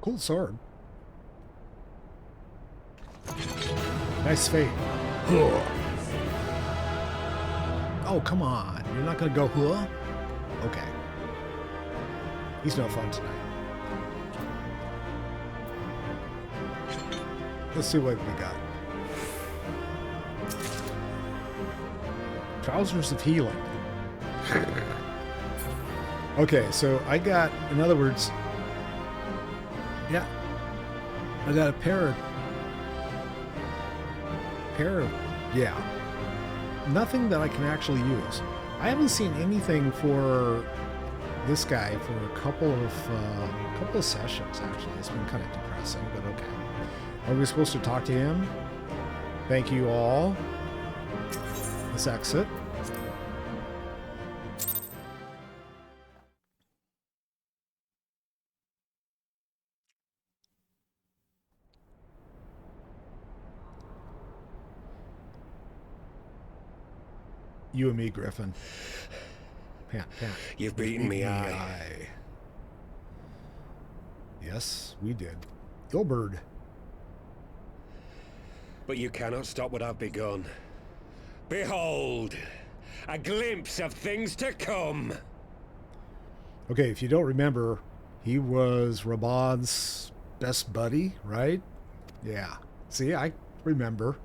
Cool sword. Nice fate. Oh, come on. You're not going to go, huh? Okay. He's no fun tonight. Let's see what we got. Trousers of healing. Okay, so I got, in other words, yeah, I got a pair of, yeah, nothing that I can actually use. I haven't seen anything for this guy for a couple of sessions, actually. It's been kind of depressing, but okay. Are we supposed to talk to him? Thank you all. Let's exit. You and me, Griffin. Pant. You've beaten me, aye. Yes, we did. Go, bird. But you cannot stop what I've begun. Behold, a glimpse of things to come. Okay, if you don't remember, he was Rabad's best buddy, right? Yeah. See, I remember.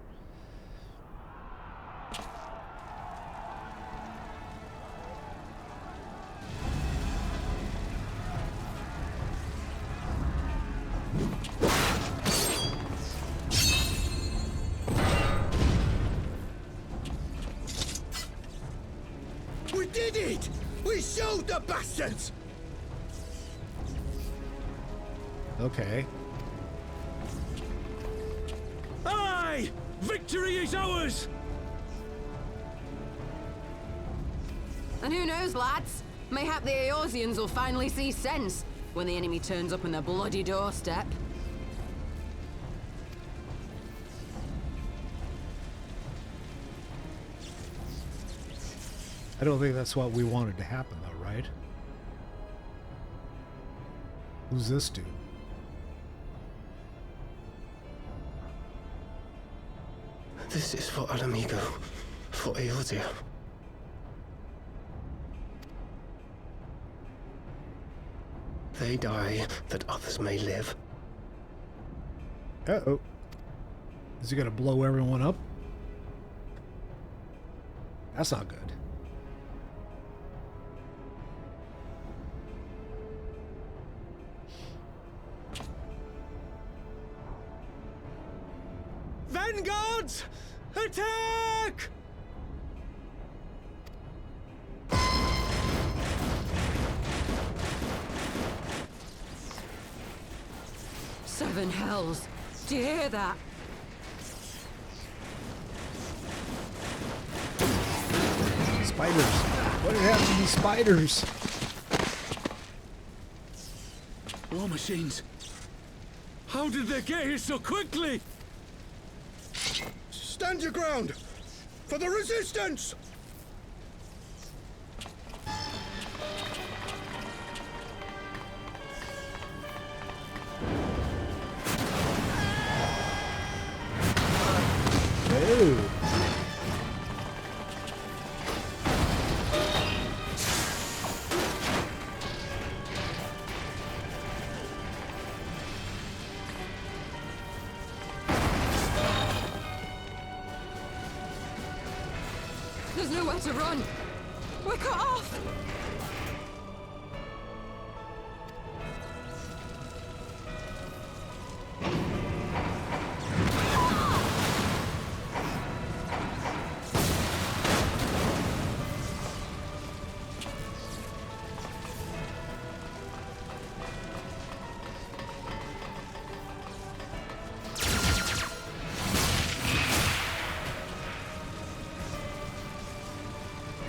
We did it! We showed the bastards! Okay. Aye! Victory is ours! And who knows, lads? Mayhap the Eorzeans will finally see sense when the enemy turns up on their bloody doorstep. I don't think that's what we wanted to happen, though, right? Who's this dude? This is for Alamigo, for Eorzea. They die that others may live. Uh-oh. Is he gonna blow everyone up? That's not good. Vanguards! Attack! Seven hells. Do you hear that? Spiders. What did happen to these spiders? War machines. How did they get here so quickly? Stand your ground! For the resistance! Oh. There's nowhere to run. We're cut off.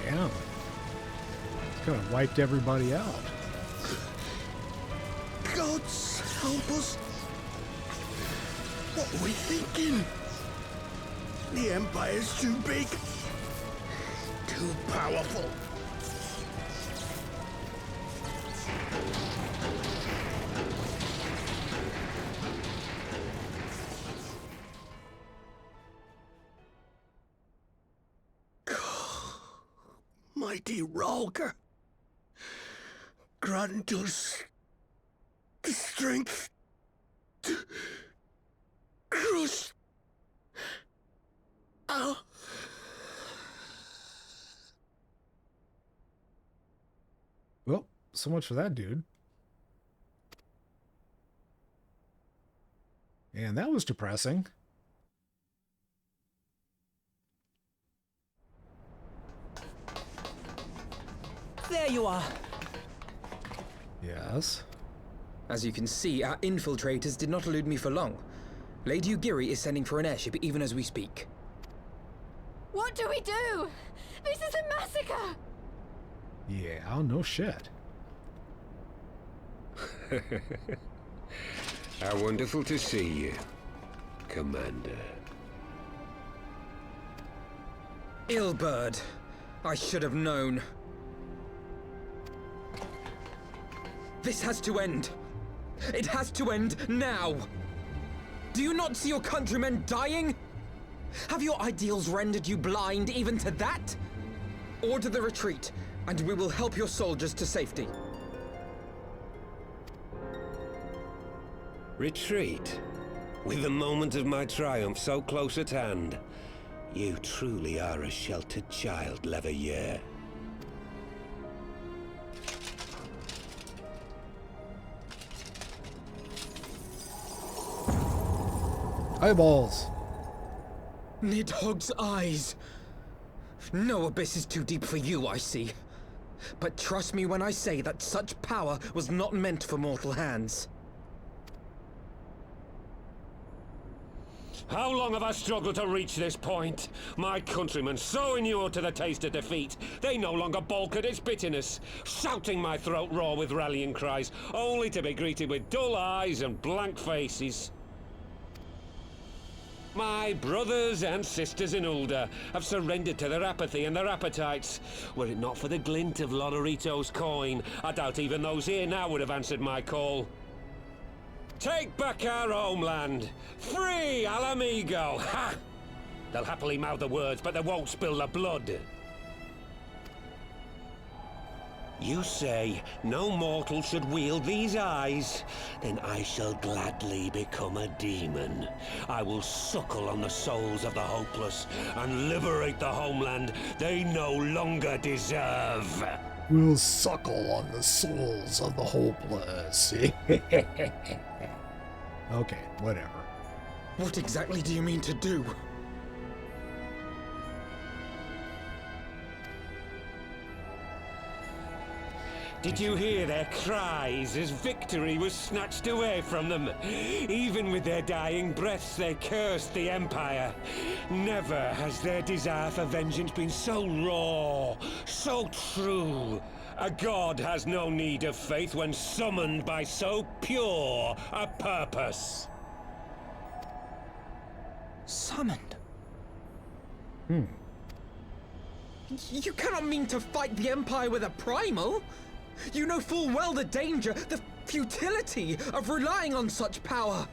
Damn. It's kind of wiped everybody out. Gods help us! What are we thinking? The Empire's too big. Too powerful. Mighty Ralker, grant us the strength to crush our... Well, so much for that dude. And that was depressing. There you are. Yes. As you can see, our infiltrators did not elude me for long. Lady Ugiri is sending for an airship even as we speak. What do we do? This is a massacre. Yeah, no shit. How wonderful to see you, Commander. Illbird. I should have known. This has to end. It has to end now. Do you not see your countrymen dying? Have your ideals rendered you blind even to that? Order the retreat, and we will help your soldiers to safety. Retreat? With the moment of my triumph so close at hand? You truly are a sheltered child, Leveilleur. Eyeballs. Nidhogg's eyes. No abyss is too deep for you, I see. But trust me when I say that such power was not meant for mortal hands. How long have I struggled to reach this point? My countrymen, so inured to the taste of defeat, they no longer balk at its bitterness, shouting my throat raw with rallying cries, only to be greeted with dull eyes and blank faces. My brothers and sisters in Ulda have surrendered to their apathy and their appetites. Were it not for the glint of Lodorito's coin, I doubt even those here now would have answered my call. Take back our homeland! Free Alamigo! Ha! They'll happily mouth the words, but they won't spill the blood. You say no mortal should wield these eyes? Then I shall gladly become a demon. I will suckle on the souls of the hopeless and liberate the homeland they no longer deserve. We'll suckle on the souls of the hopeless. Okay, whatever. What exactly do you mean to do? Did you hear their cries as victory was snatched away from them? Even with their dying breaths, they cursed the Empire. Never has their desire for vengeance been so raw, so true. A god has no need of faith when summoned by so pure a purpose. Summoned? You cannot mean to fight the Empire with a primal! You know full well the danger, the futility of relying on such power!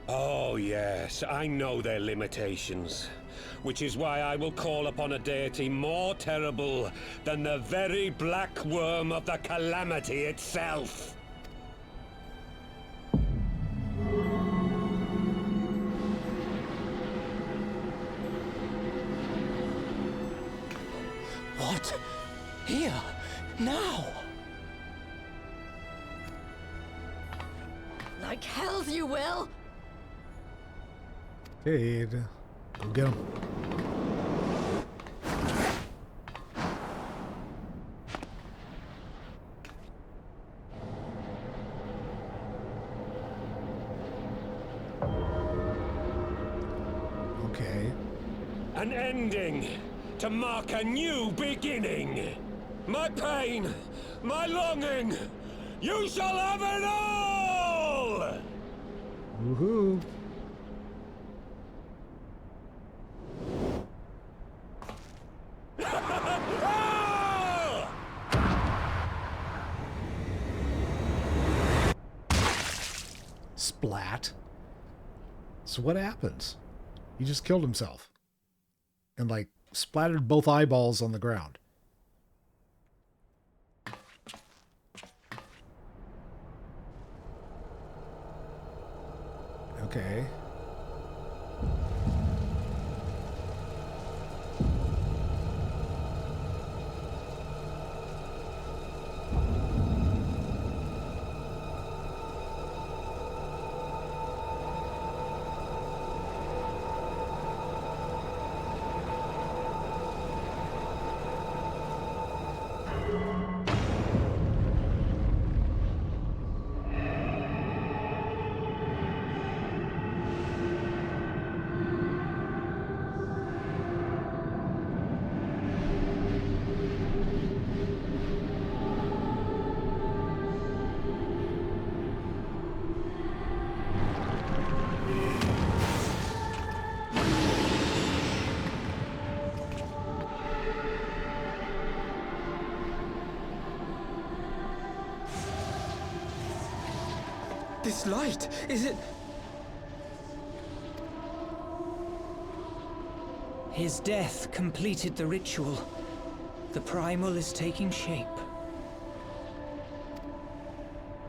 Oh yes, I know their limitations. Which is why I will call upon a deity more terrible than the very black worm of the calamity itself. What? Here? Now? Like hells you will! Cade, go get him. Okay. An ending to mark a new beginning. My pain, my longing, you shall have it all! Woohoo! Splat. So what happens? He just killed himself. And like splattered both eyeballs on the ground. Okay. This light, is it... His death completed the ritual. The primal is taking shape.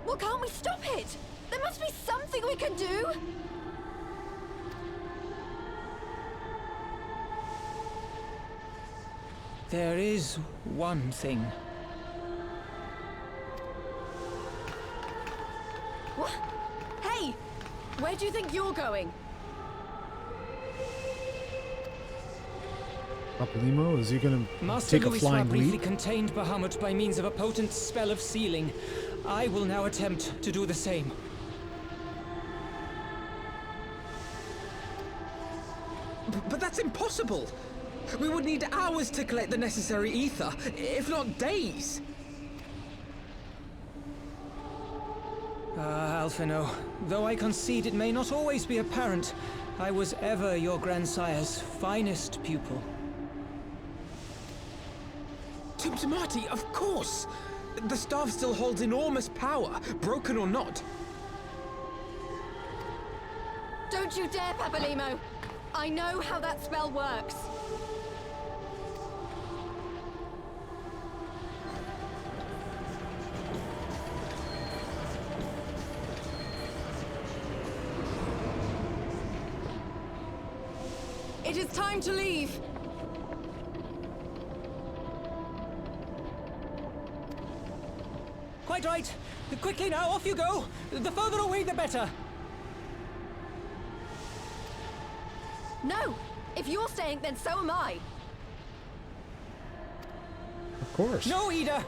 Well, can't we stop it? There must be something we can do! There is one thing. What? Hey! Where do you think you're going? Papalimo, is he gonna Master take a Louis flying briefly leap? contained Bahamut by means of a potent spell of sealing. I will now attempt to do the same. But that's impossible! We would need hours to collect the necessary ether, if not days! Ah, Alphino, though I concede it may not always be apparent, I was ever your grandsire's finest pupil. Marty, of course! The staff still holds enormous power, broken or not. Don't you dare, Papalimo! I know how that spell works. It is time to leave. Quite right. Quickly now, off you go. The further away, the better. No! If you're staying, then so am I. Of course. No, Ida.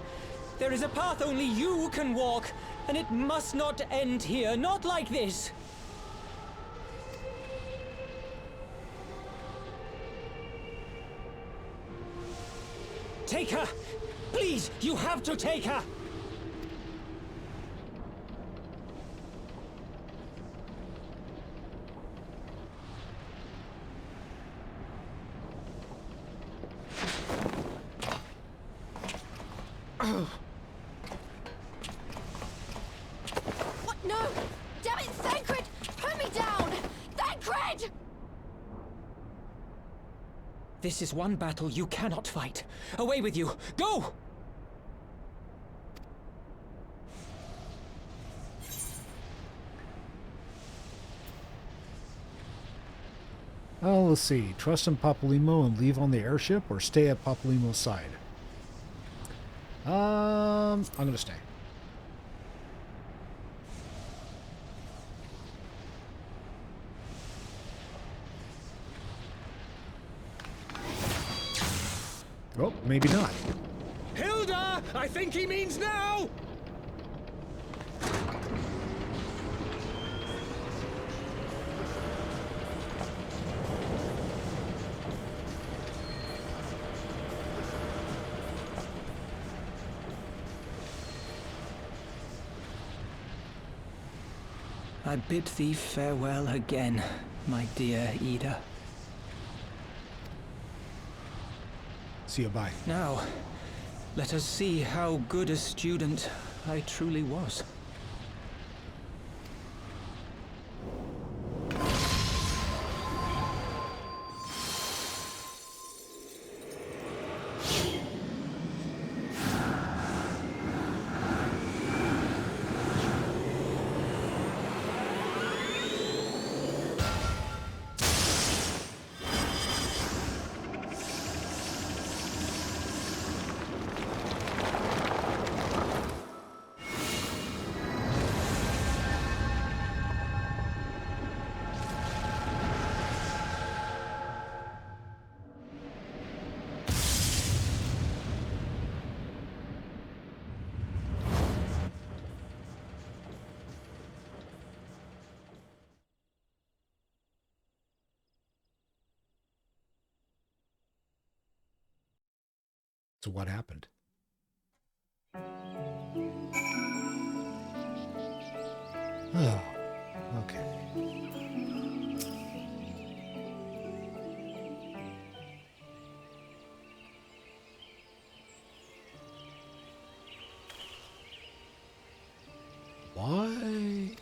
There is a path only you can walk, and it must not end here. Not like this. Take her! Please, you have to take her! What? No! Damn it, Thancred! Put me down! Thancred! This is one battle you cannot fight. Away with you! Go! Oh, let's see. Trust in Papalymo and leave on the airship, or stay at Papalymo's side? I'm gonna stay. Oh, maybe not. Hilda! I think he means now! I bid thee farewell again, my dear Ida. See you, bye. Now, let us see how good a student I truly was. So what happened? Oh, okay. Why?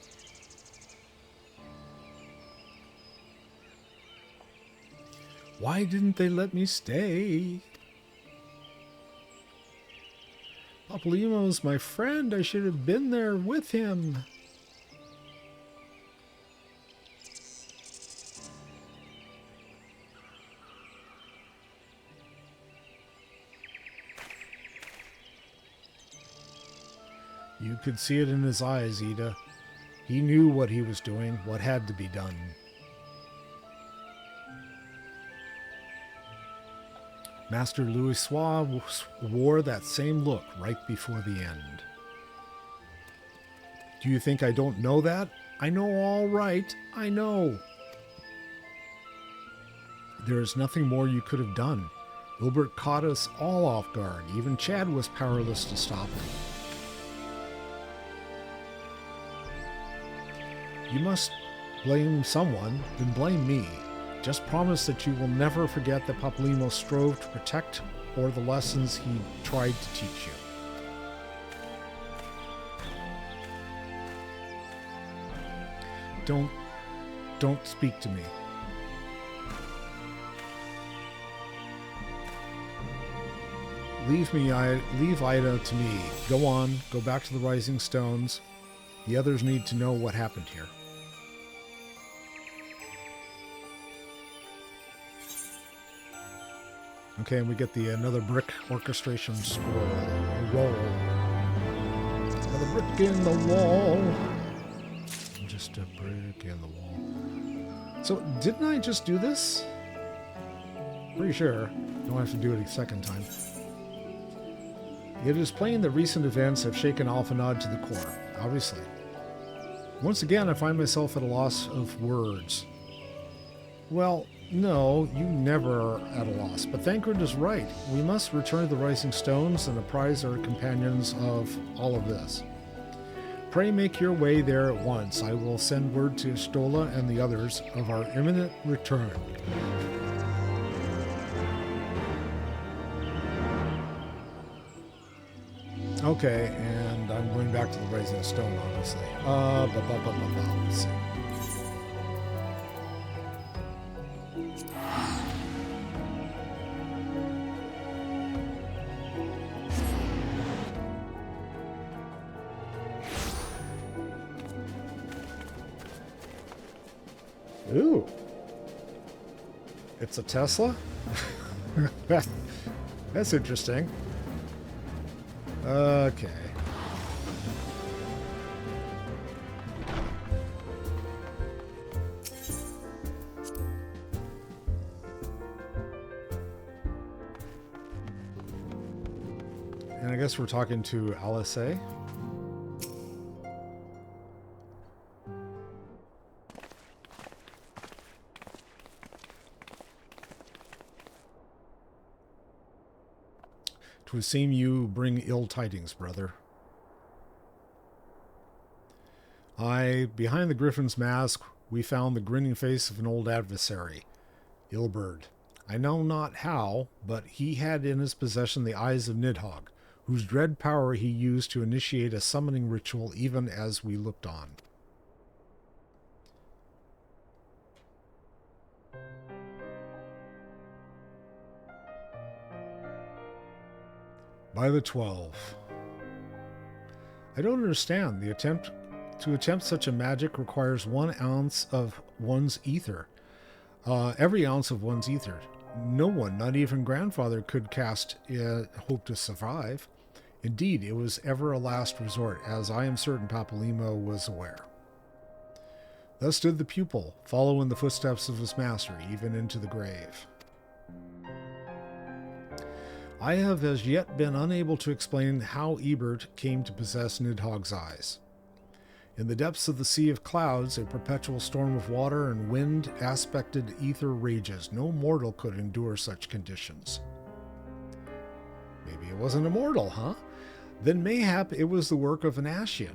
Why didn't they let me stay? Papalymo's my friend. I should have been there with him. You could see it in his eyes, Ida. He knew what he was doing, what had to be done. Master Louisoix wore that same look right before the end. Do you think I don't know that? I know all right. I know. There is nothing more you could have done. Wilbert caught us all off guard. Even Chad was powerless to stop him. You must blame someone, then blame me. Just promise that you will never forget that Papalymo strove to protect or the lessons he tried to teach you. Don't speak to me. leave Ida to me. Go on, go back to the Rising Stones. The others need to know what happened here. Okay, and we get another brick orchestration roll. Another brick in the wall. Just a brick in the wall. So, didn't I just do this? Pretty sure. Don't have to do it a second time. It is plain that recent events have shaken Alphanod to the core, obviously. Once again, I find myself at a loss of words. Well, no, you never are at a loss, but Thancred is right. We must return to the Rising Stones and apprise our companions of all of this. Pray make your way there at once. I will send word to Stola and the others of our imminent return. Okay, and I'm going back to the Rising Stone, obviously. Let's see. Ooh. It's a Tesla? That's interesting. Okay. And I guess we're talking to Alice. "'Twould seem you bring ill tidings, brother." Aye, behind the griffin's mask we found the grinning face of an old adversary, Ilberd. I know not how, but he had in his possession the eyes of Nidhogg, whose dread power he used to initiate a summoning ritual even as we looked on. By the 12. I don't understand. To attempt such a magic requires 1 ounce of one's ether. Every ounce of one's ether. No one, not even grandfather, could cast hope to survive. Indeed, it was ever a last resort, as I am certain Papalymo was aware. Thus stood the pupil, follow in the footsteps of his master, even into the grave. I have as yet been unable to explain how Ebert came to possess Nidhogg's eyes. In the depths of the sea of clouds, a perpetual storm of water and wind-aspected ether rages. No mortal could endure such conditions. Maybe it wasn't a mortal, huh? Then mayhap it was the work of an Ascian.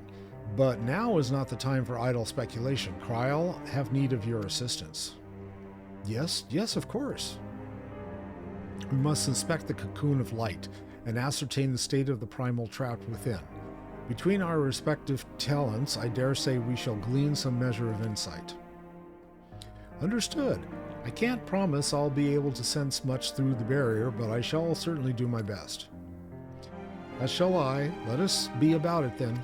But now is not the time for idle speculation. Kryl have need of your assistance. Yes, of course. We must inspect the cocoon of light and ascertain the state of the primal trapped within. Between our respective talents, I dare say we shall glean some measure of insight. Understood. I can't promise I'll be able to sense much through the barrier, but I shall certainly do my best. As shall I. Let us be about it then.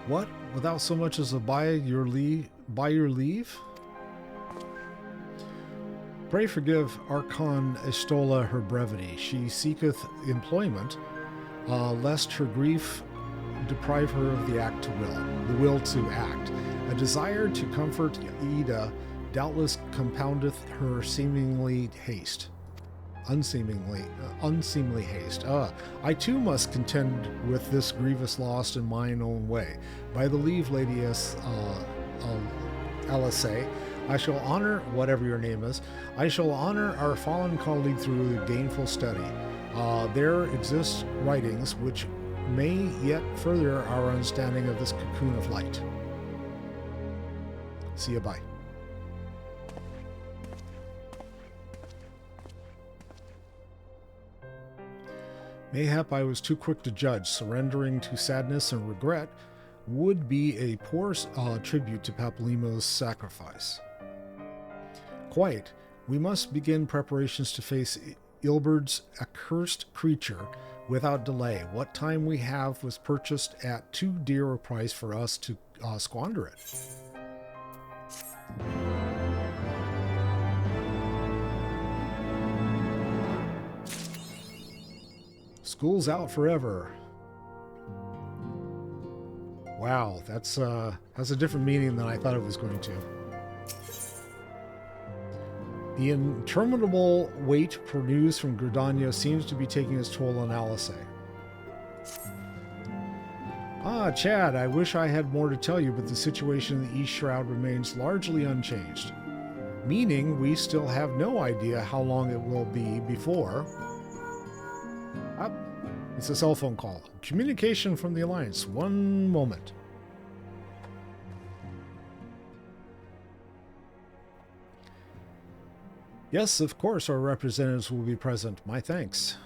What? Without so much as a by your leave? Pray forgive Archon Estola her brevity. She seeketh employment, lest her grief deprive her of the will to act. A desire to comfort Ida doubtless compoundeth her unseemly haste. I too must contend with this grievous loss in mine own way. By the leave, Lady Alice, I shall honor, whatever your name is, I shall honor our fallen colleague through gainful study. There exist writings which may yet further our understanding of this cocoon of light. See you, bye. Mayhap I was too quick to judge. Surrendering to sadness and regret would be a poor tribute to Papalymo's sacrifice. Quite. We must begin preparations to face Ilberd's accursed creature without delay. What time we have was purchased at too dear a price for us to squander it. School's out forever. Wow, that's has a different meaning than I thought it was going to. The interminable wait for news from Gridania seems to be taking its toll on Alice. Ah, Chad, I wish I had more to tell you, but the situation in the East Shroud remains largely unchanged. Meaning we still have no idea how long it will be before... It's a cell phone call. Communication from the Alliance. One moment. Yes, of course our representatives will be present. My thanks.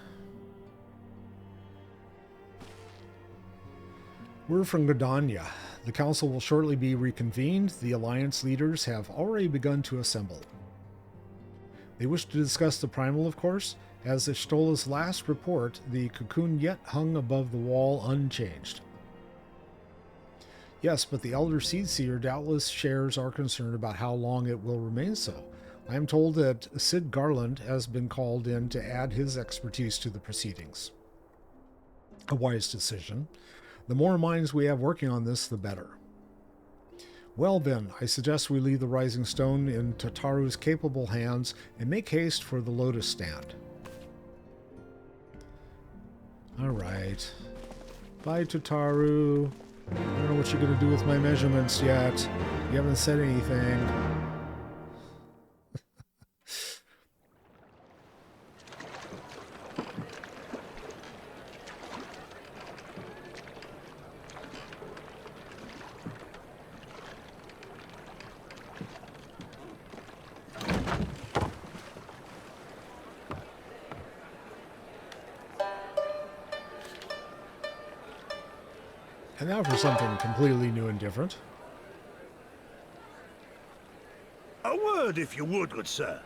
We're from Gridania. The council will shortly be reconvened. The Alliance leaders have already begun to assemble. They wish to discuss the Primal, of course. As of Stola's last report, the cocoon yet hung above the wall unchanged. Yes, but the Elder Seedseer doubtless shares our concern about how long it will remain so. I am told that Sid Garland has been called in to add his expertise to the proceedings. A wise decision. The more minds we have working on this, the better. Well then, I suggest we leave the Rising Stone in Tataru's capable hands and make haste for the Lotus Stand. Alright. Bye, Tataru. I don't know what you're going to do with my measurements yet. You haven't said anything. And now for something completely new and different. A word, if you would, good sir.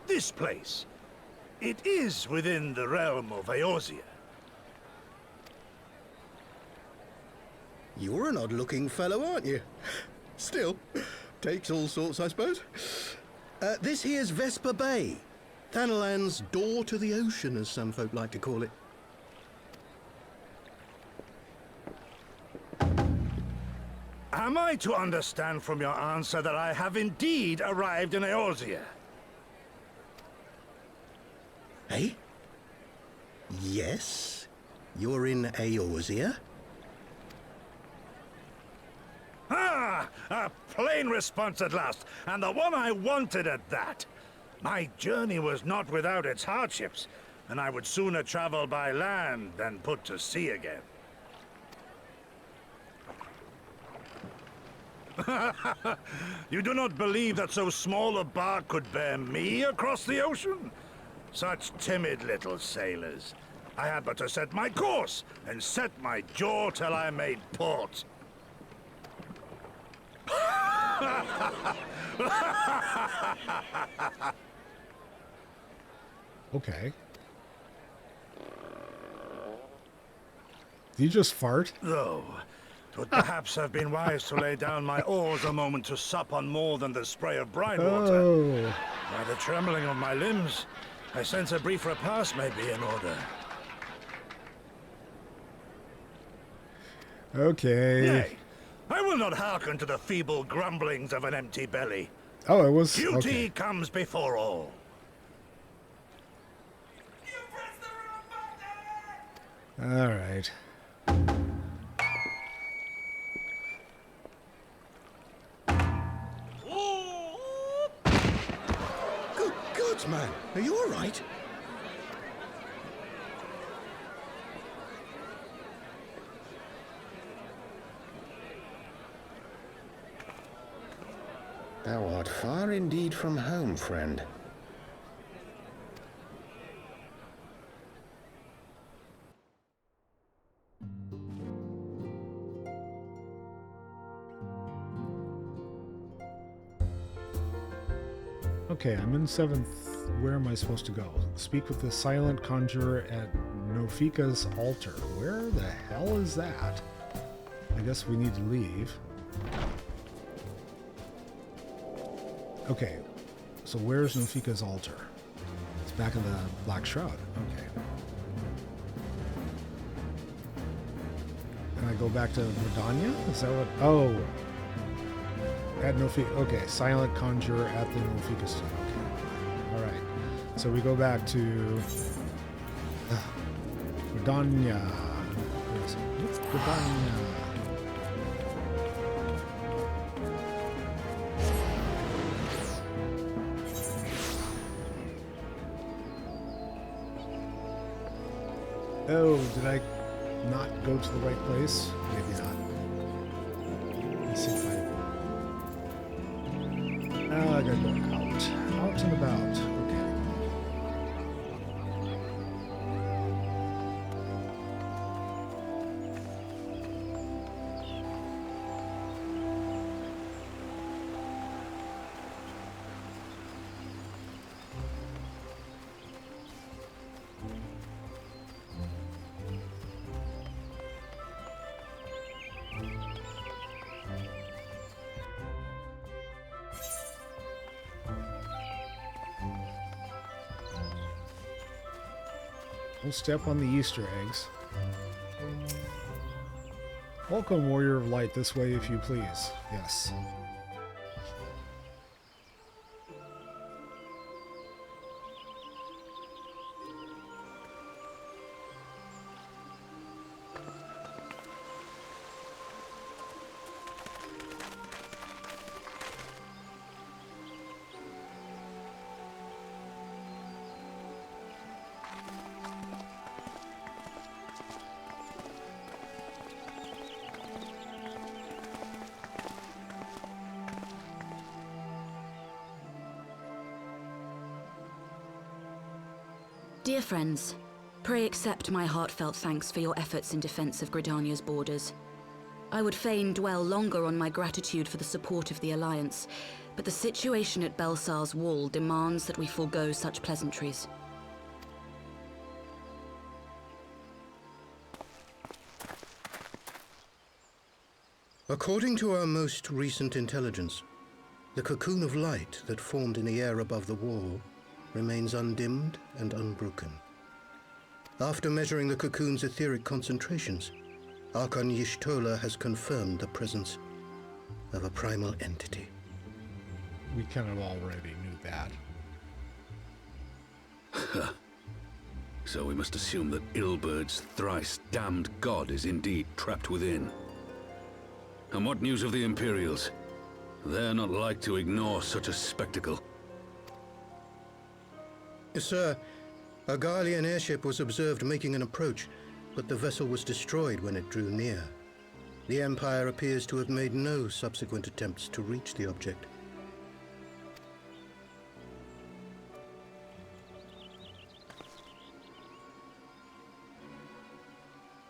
This place, it is within the realm of Eorzea. You're an odd-looking fellow, aren't you? Still, takes all sorts, I suppose. This here's Vesper Bay. Thanalan's door to the ocean, as some folk like to call it. Am I to understand from your answer that I have indeed arrived in Eorzea? Eh? Yes? You're in Eorzea? Ah! A plain response at last, and the one I wanted at that. My journey was not without its hardships, and I would sooner travel by land than put to sea again. You do not believe that so small a bark could bear me across the ocean? Such timid little sailors. I had but to set my course and set my jaw till I made port. Okay. Did you just fart? Though, it would perhaps have been wise to lay down my oars a moment to sup on more than the spray of brine water. Oh. By the trembling of my limbs, I sense a brief repast may be in order. Okay. Nay, I will not hearken to the feeble grumblings of an empty belly. Oh, it was... Duty okay. comes before all. All right. Good God, man. Are you all right? Thou art far indeed from home, friend. Okay, I'm in 7th. Where am I supposed to go? Speak with the silent conjurer at Nofika's altar. Where the hell is that? I guess we need to leave. Okay, so where's Nofika's altar? It's back in the Black Shroud. Okay. Can I go back to Redania? Is that what? Oh. At Nofika. Okay, silent conjurer at the Nofika stone. Okay. Alright. So we go back to Redania. Where is it? It's Redania. Oh, did I not go to the right place? Maybe not. Let's see if I... Oh, I gotta go out. Out and about. Okay. Don't step on the Easter eggs. Welcome, Warrior of Light, this way if you please. Yes. Dear friends, pray accept my heartfelt thanks for your efforts in defense of Gridania's borders. I would fain dwell longer on my gratitude for the support of the Alliance, but the situation at Baelsar's wall demands that we forego such pleasantries. According to our most recent intelligence, the cocoon of light that formed in the air above the wall remains undimmed and unbroken. After measuring the cocoon's etheric concentrations, Archon Y'shtola has confirmed the presence of a primal entity. We kind of already knew that. So we must assume that Ilbert's thrice damned god is indeed trapped within. And what news of the Imperials? They're not like to ignore such a spectacle. Sir, a Garlean airship was observed making an approach, but the vessel was destroyed when it drew near. The Empire appears to have made no subsequent attempts to reach the object.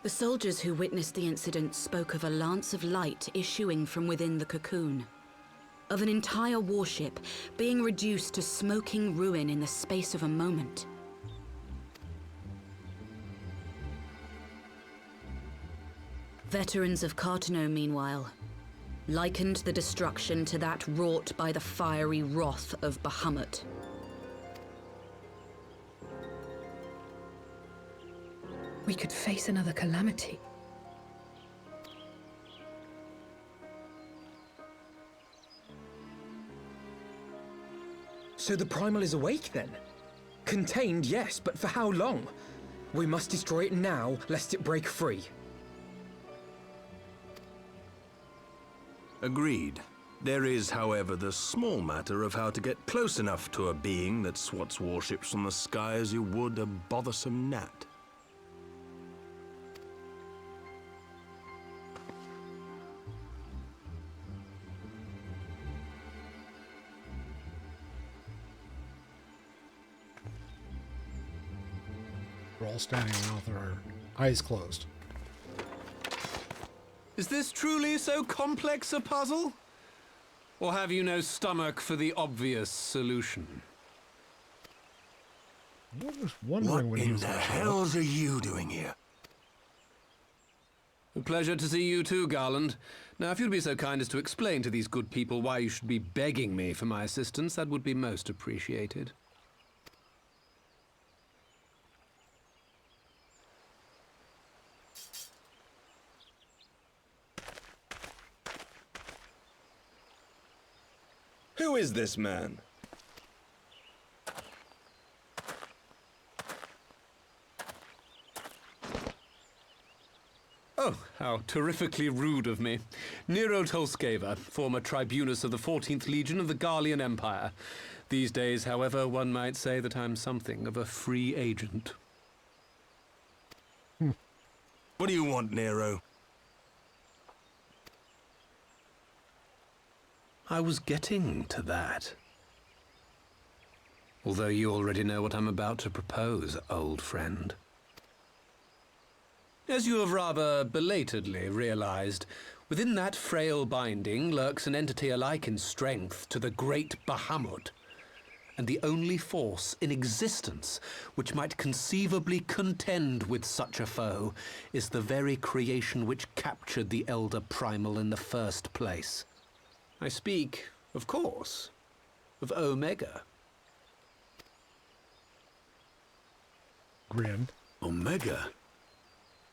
The soldiers who witnessed the incident spoke of a lance of light issuing from within the cocoon. Of an entire warship being reduced to smoking ruin in the space of a moment. Veterans of Cartano, meanwhile, likened the destruction to that wrought by the fiery wrath of Bahamut. We could face another calamity. So the Primal is awake then? Contained, yes, but for how long? We must destroy it now, lest it break free. Agreed. There is, however, the small matter of how to get close enough to a being that swats warships from the sky as you would a bothersome gnat. We're all standing around with our eyes closed. Is this truly so complex a puzzle? Or have you no stomach for the obvious solution? I was wondering when he was What in the gonna show up. hells are you doing here? A pleasure to see you too, Garland. Now, if you'd be so kind as to explain to these good people why you should be begging me for my assistance, that would be most appreciated. Who is this man? Oh, how terrifically rude of me. Nero Tolskeva, former tribunus of the 14th Legion of the Garlean Empire. These days, however, one might say that I'm something of a free agent. What do you want, Nero? I was getting to that. Although you already know what I'm about to propose, old friend. As you have rather belatedly realized, within that frail binding lurks an entity alike in strength to the great Bahamut, and the only force in existence which might conceivably contend with such a foe is the very creation which captured the Elder Primal in the first place. I speak, of course, of Omega. Grim. Omega?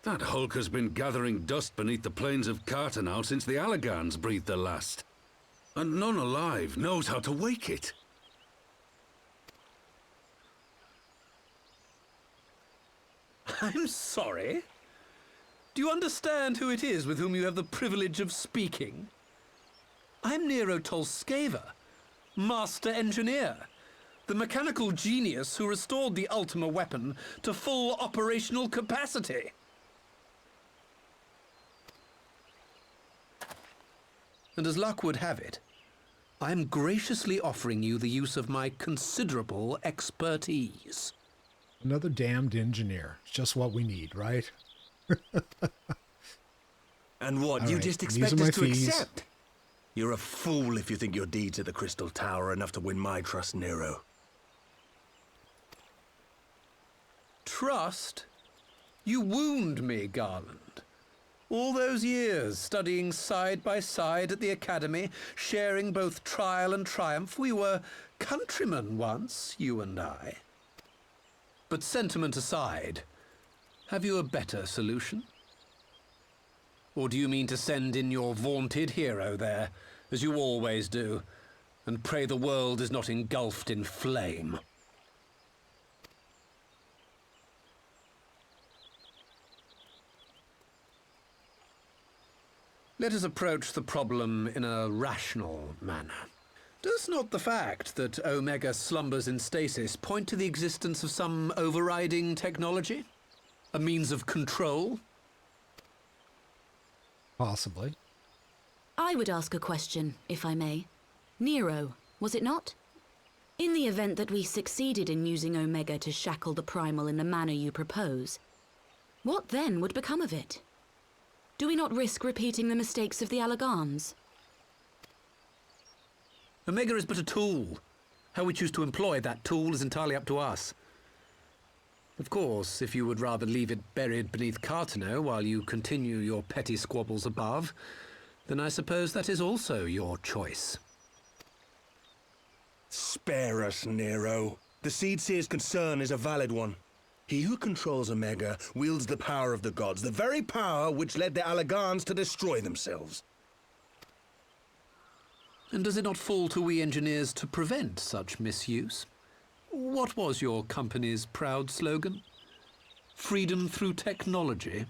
That hulk has been gathering dust beneath the plains of Cartanau since the Allagans breathed their last. And none alive knows how to wake it. I'm sorry? Do you understand who it is with whom you have the privilege of speaking? I'm Nero Tolskeva, Master Engineer, the mechanical genius who restored the Ultima weapon to full operational capacity. And as luck would have it, I am graciously offering you the use of my considerable expertise. Another damned engineer. It's just what we need, right? And what, All you right, just these expect are my us to fees. accept? You're a fool if you think your deeds at the Crystal Tower are enough to win my trust, Nero. Trust? You wound me, Garland. All those years, studying side by side at the Academy, sharing both trial and triumph, we were countrymen once, you and I. But sentiment aside, have you a better solution? Or do you mean to send in your vaunted hero there, as you always do, and pray the world is not engulfed in flame? Let us approach the problem in a rational manner. Does not the fact that Omega slumbers in stasis point to the existence of some overriding technology? A means of control? Possibly. I would ask a question, if I may. Nero, was it not? In the event that we succeeded in using Omega to shackle the Primal in the manner you propose, what then would become of it? Do we not risk repeating the mistakes of the Allagans? Omega is but a tool. How we choose to employ that tool is entirely up to us. Of course, if you would rather leave it buried beneath Cartanau while you continue your petty squabbles above, then I suppose that is also your choice. Spare us, Nero. The Seedseer's concern is a valid one. He who controls Omega wields the power of the gods, the very power which led the Allagans to destroy themselves. And does it not fall to we engineers to prevent such misuse? What was your company's proud slogan? Freedom through technology?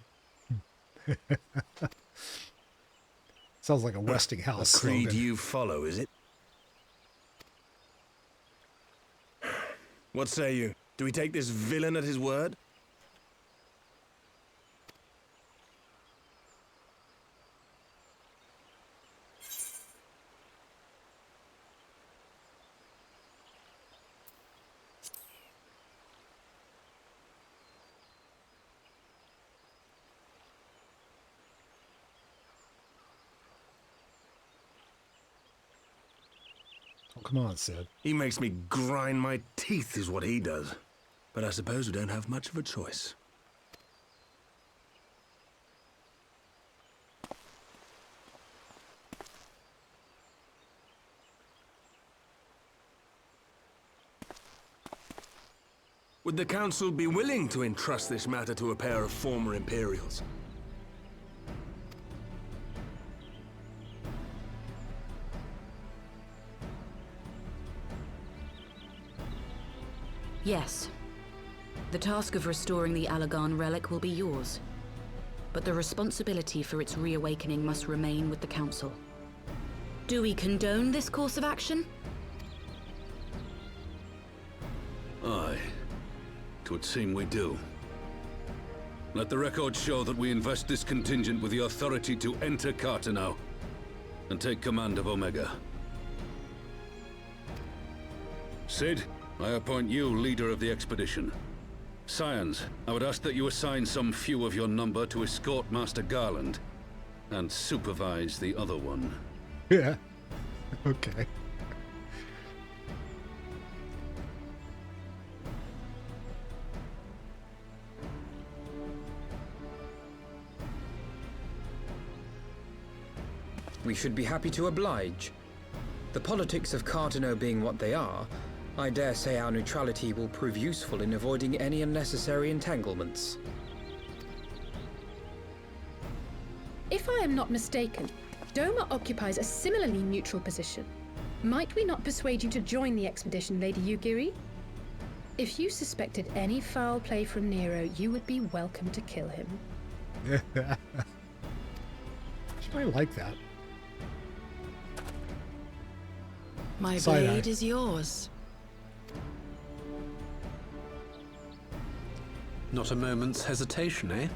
Sounds like a Westinghouse A creed slogan. you follow, is it? What say you? Do we take this villain at his word? come on, Sid. He makes me grind my teeth is what he does. But I suppose we don't have much of a choice. Would the Council be willing to entrust this matter to a pair of former Imperials? Yes. The task of restoring the Allagan relic will be yours. But the responsibility for its reawakening must remain with the Council. Do we condone this course of action? Aye. It would seem we do. Let the record show that we invest this contingent with the authority to enter Carteneau and take command of Omega. Sid, I appoint you leader of the expedition. Scions, I would ask that you assign some few of your number to escort Master Garland and supervise the other one. Yeah. Okay. We should be happy to oblige. The politics of Carteneau being what they are, I dare say our neutrality will prove useful in avoiding any unnecessary entanglements. If I am not mistaken, Doma occupies a similarly neutral position. Might we not persuade you to join the expedition, Lady Yugiri? If you suspected any foul play from Nero, you would be welcome to kill him. She might like that. My Side-eye. blade is yours. Not a moment's hesitation, eh?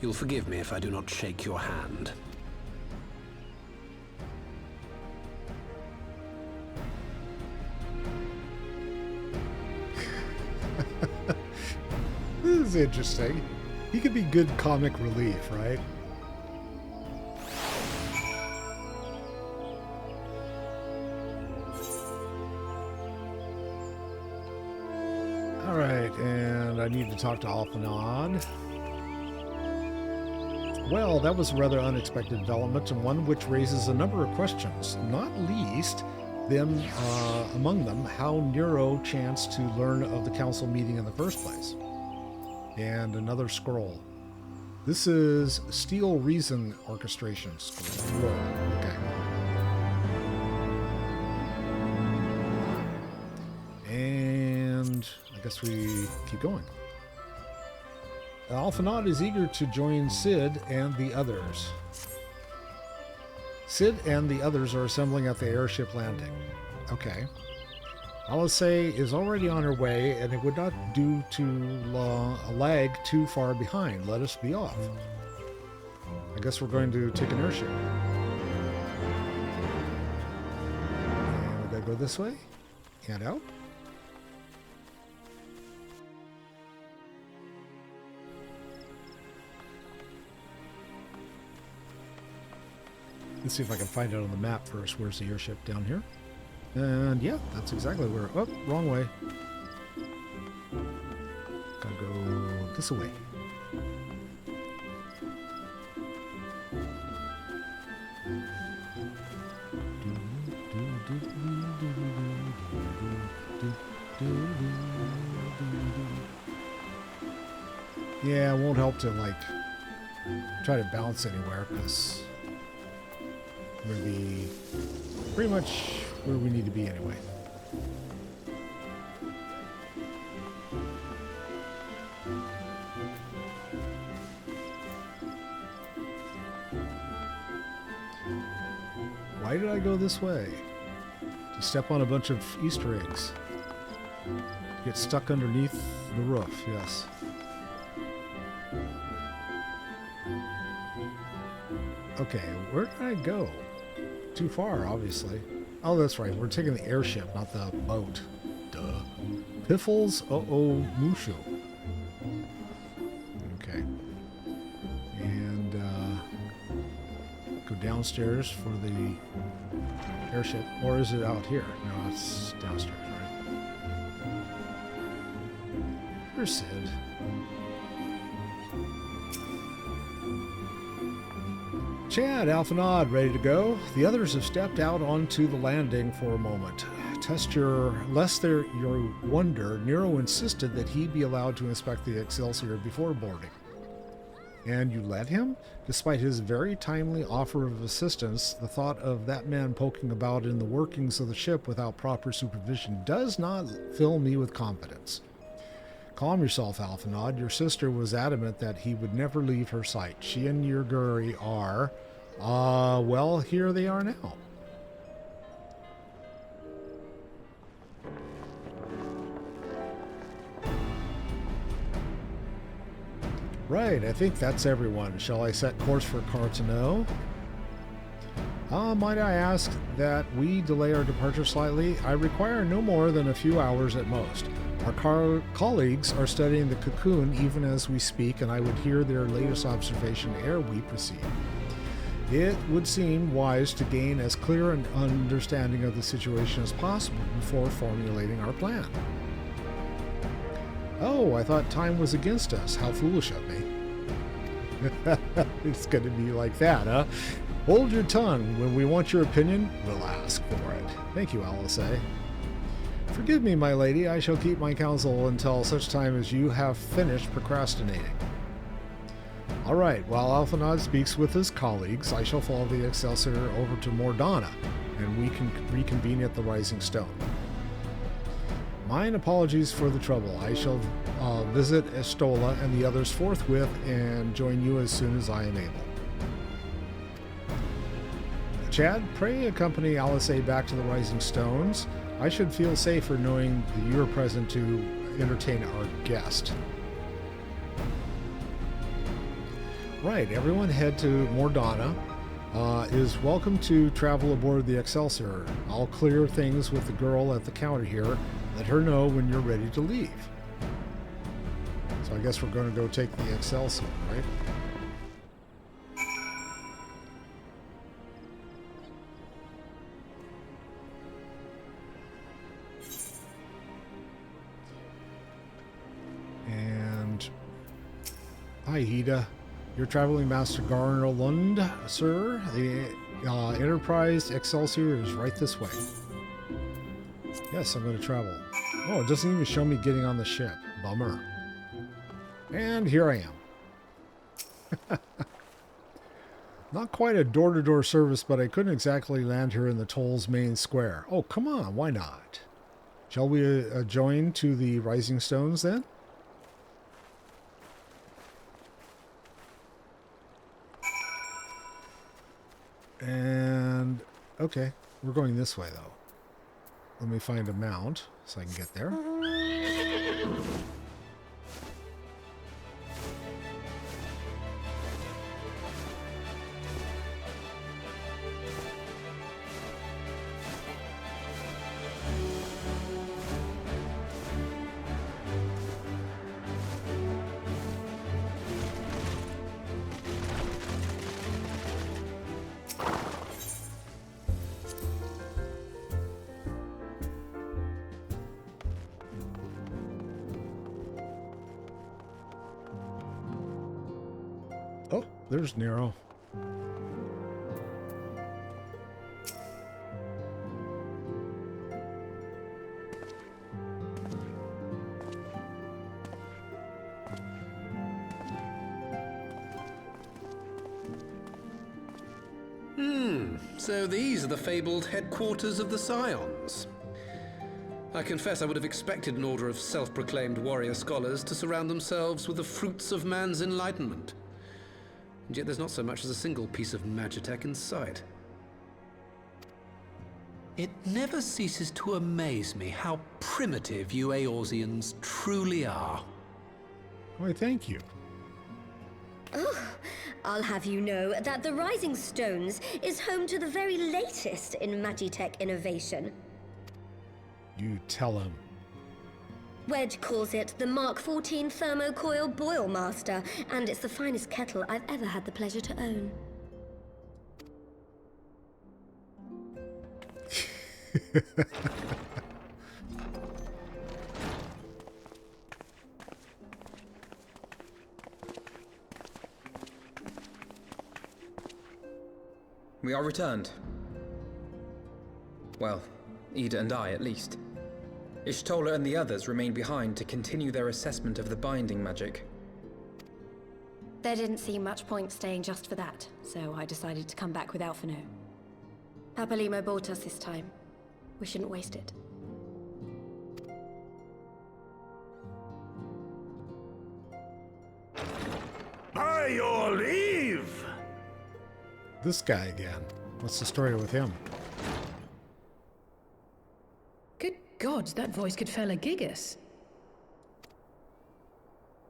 You'll forgive me if I do not shake your hand. This is interesting. He could be good comic relief, right? Alright, and I need to talk to Alphanod. Well, that was a rather unexpected development, and one which raises a number of questions, not least among them, how Nero chanced to learn of the council meeting in the first place. And another scroll. This is Steel Reason Orchestration Scroll. Okay. And I guess we keep going. Alphanod is eager to join Sid and the others. Sid and the others are assembling at the airship landing. Okay. Alice is already on her way, and it would not do to lag too far behind. Let us be off. I guess we're going to take an airship. And we gotta go this way and out. Let's see if I can find it on the map first. Where's the airship? Down here? And yeah, that's exactly where... Oh, wrong way. Gotta go this way. Yeah, it won't help to, like, try to bounce anywhere, because we're going to be pretty much where we need to be anyway. Why did I go this way? To step on a bunch of Easter eggs. Get stuck underneath the roof, yes. Okay, where did I go? Too far, obviously. Oh, that's right. We're taking the airship, not the boat. Duh. Piffles Mushu. Okay. And go downstairs for the airship. Or is it out here? No, It's downstairs, right? Where's Sid? Chad, Alphanod, ready to go. The others have stepped out onto the landing for a moment. Lest your wonder, Nero insisted that he be allowed to inspect the Excelsior before boarding. And you let him? Despite his very timely offer of assistance, the thought of that man poking about in the workings of the ship without proper supervision does not fill me with confidence. Calm yourself, Alphanod. Your sister was adamant that he would never leave her sight. She and Yuguri are... well, here they are now. Right, I think that's everyone. Shall I set course for Cartano? Might I ask that we delay our departure slightly? I require no more than a few hours at most. Our colleagues are studying the cocoon even as we speak, and I would hear their latest observation ere we proceed. It would seem wise to gain as clear an understanding of the situation as possible before formulating our plan. Oh, I thought time was against us. How foolish of me. It's going to be like that, huh? Hold your tongue. When we want your opinion, we'll ask for it. Thank you, Alice. Forgive me, my lady. I shall keep my counsel until such time as you have finished procrastinating. All right, while Alphanod speaks with his colleagues, I shall follow the Excelsior over to Mordana, and we can reconvene at the Rising Stone. Mine apologies for the trouble. I shall visit Estola and the others forthwith and join you as soon as I am able. Chad, pray accompany Alice back to the Rising Stones. I should feel safer knowing that you are present to entertain our guest. Right, everyone head to Mordana. Is welcome to travel aboard the Excelsior. I'll clear things with the girl at the counter here. Let her know when you're ready to leave. So I guess we're going to go take the Excelsior, right? And... Hi, Hida. You're traveling Master Garnerlund, sir. The Enterprise Excelsior is right this way. Yes, I'm going to travel. Oh, it doesn't even show me getting on the ship. Bummer. And here I am. Not quite a door-to-door service, but I couldn't exactly land here in the Toll's main square. Oh, come on, why not? Shall we join to the Rising Stones then? And, okay, we're going this way though. Let me find a mount so I can get there. Oh, there's Nero. So these are the fabled headquarters of the Scions. I confess I would have expected an order of self-proclaimed warrior scholars to surround themselves with the fruits of man's enlightenment. And yet there's not so much as a single piece of magitech in sight. It never ceases to amaze me how primitive you Eorzeans truly are. Why, thank you. Oh, I'll have you know that the Rising Stones is home to the very latest in magitech innovation. You tell him. Wedge calls it the Mark XIV Thermocoil Boil Master, and it's the finest kettle I've ever had the pleasure to own. We are returned. Well, Ida and I, at least. Ishtola and the others remain behind to continue their assessment of the binding magic. There didn't seem much point staying just for that, so I decided to come back with Alphino. Papalimo bought us this time. We shouldn't waste it. By your leave! This guy again. What's the story with him? Good God, that voice could fell a gigas.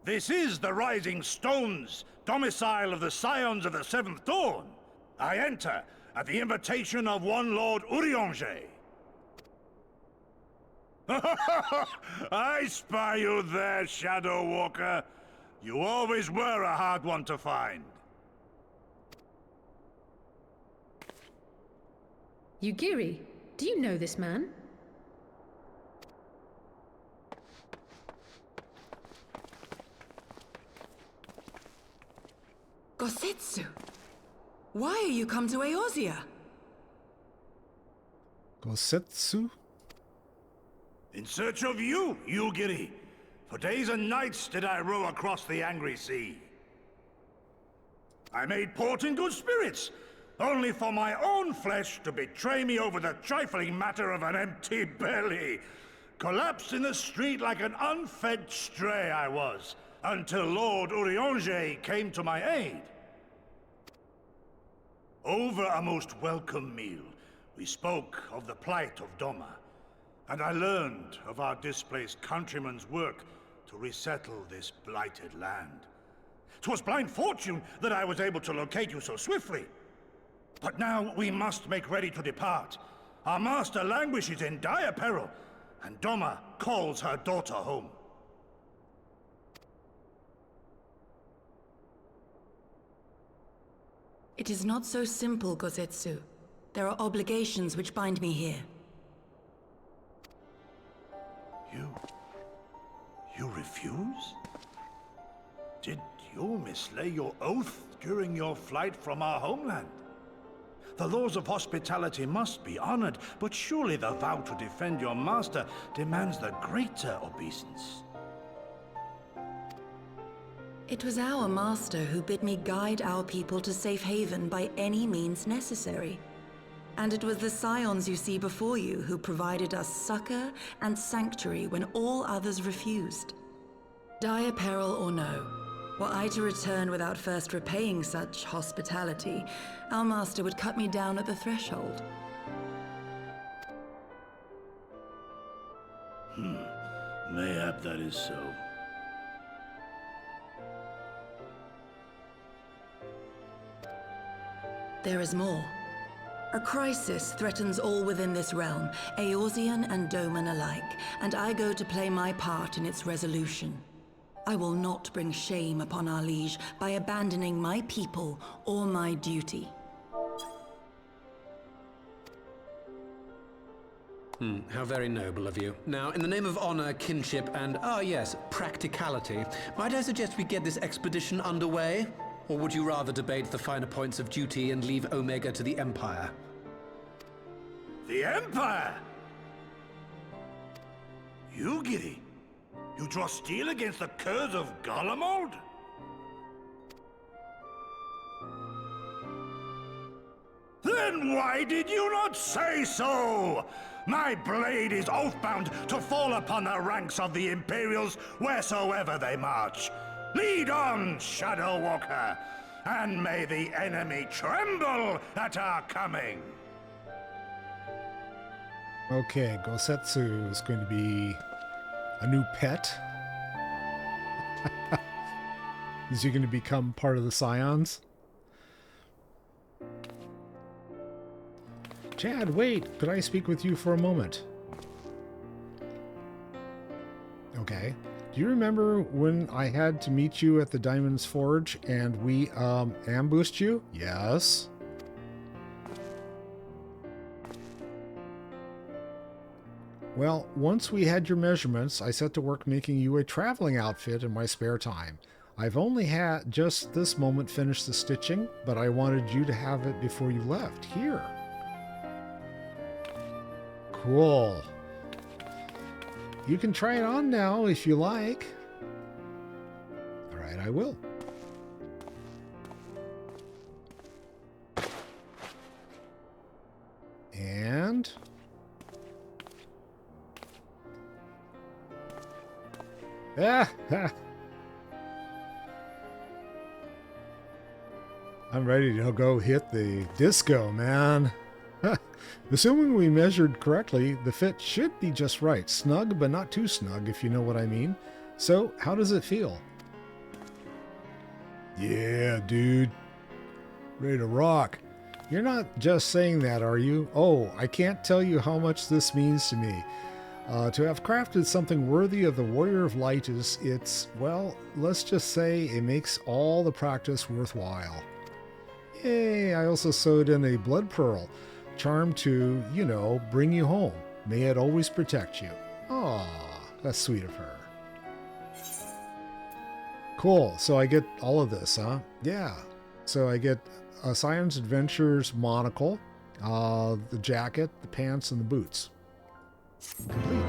This is the Rising Stones, domicile of the Scions of the Seventh Dawn. I enter at the invitation of one Lord Urianger. I spy you there, Shadow Walker. You always were a hard one to find. Yugiri, do you know this man? Gosetsu, why are you come to Eorzea? Gosetsu? In search of you, Yugiri. For days and nights did I row across the angry sea. I made port in good spirits, only for my own flesh to betray me over the trifling matter of an empty belly. Collapsed in the street like an unfed stray I was, until Lord Urianger came to my aid. Over a most welcome meal, we spoke of the plight of Doma, and I learned of our displaced countrymen's work to resettle this blighted land. 'Twas blind fortune that I was able to locate you so swiftly. But now we must make ready to depart. Our master languishes in dire peril, and Doma calls her daughter home. It is not so simple, Gosetsu. There are obligations which bind me here. You refuse? Did you mislay your oath during your flight from our homeland? The laws of hospitality must be honored, but surely the vow to defend your master demands the greater obeisance. It was our master who bid me guide our people to safe haven by any means necessary. And it was the Scions you see before you who provided us succor and sanctuary when all others refused. Dire peril or no, were I to return without first repaying such hospitality, our master would cut me down at the threshold. Mayhap that is so. There is more. A crisis threatens all within this realm, Eorzean and Doman alike, and I go to play my part in its resolution. I will not bring shame upon our liege by abandoning my people or my duty. How very noble of you. Now, in the name of honor, kinship, and, yes, practicality, might I suggest we get this expedition underway? Or would you rather debate the finer points of duty and leave Omega to the Empire? The Empire? Yugiri, you draw steel against the curse of Garlemald? Then why did you not say so? My blade is oath-bound to fall upon the ranks of the Imperials wheresoever they march. Lead on, Shadow Walker, and may the enemy tremble at our coming. Okay, Gosetsu is going to be a new pet. Is he going to become part of the Scions? Chad, wait! Could I speak with you for a moment? Okay. Do you remember when I had to meet you at the Diamond's Forge and we ambushed you? Yes. Well, once we had your measurements, I set to work making you a traveling outfit in my spare time. I've only had just this moment finished the stitching, but I wanted you to have it before you left. Here. Cool. You can try it on now if you like. All right, I will. And I'm ready to go hit the disco, man. Assuming we measured correctly, the fit should be just right. Snug, but not too snug, if you know what I mean. So, how does it feel? Yeah, dude. Ready to rock. You're not just saying that, are you? Oh, I can't tell you how much this means to me. To have crafted something worthy of the Warrior of Light well, let's just say it makes all the practice worthwhile. Yay, I also sewed in a blood pearl, charmed to, bring you home. May it always protect you. Aw, that's sweet of her. Cool, so I get all of this, huh? Yeah, so I get a Scions Adventures monocle, the jacket, the pants, and the boots. Complete.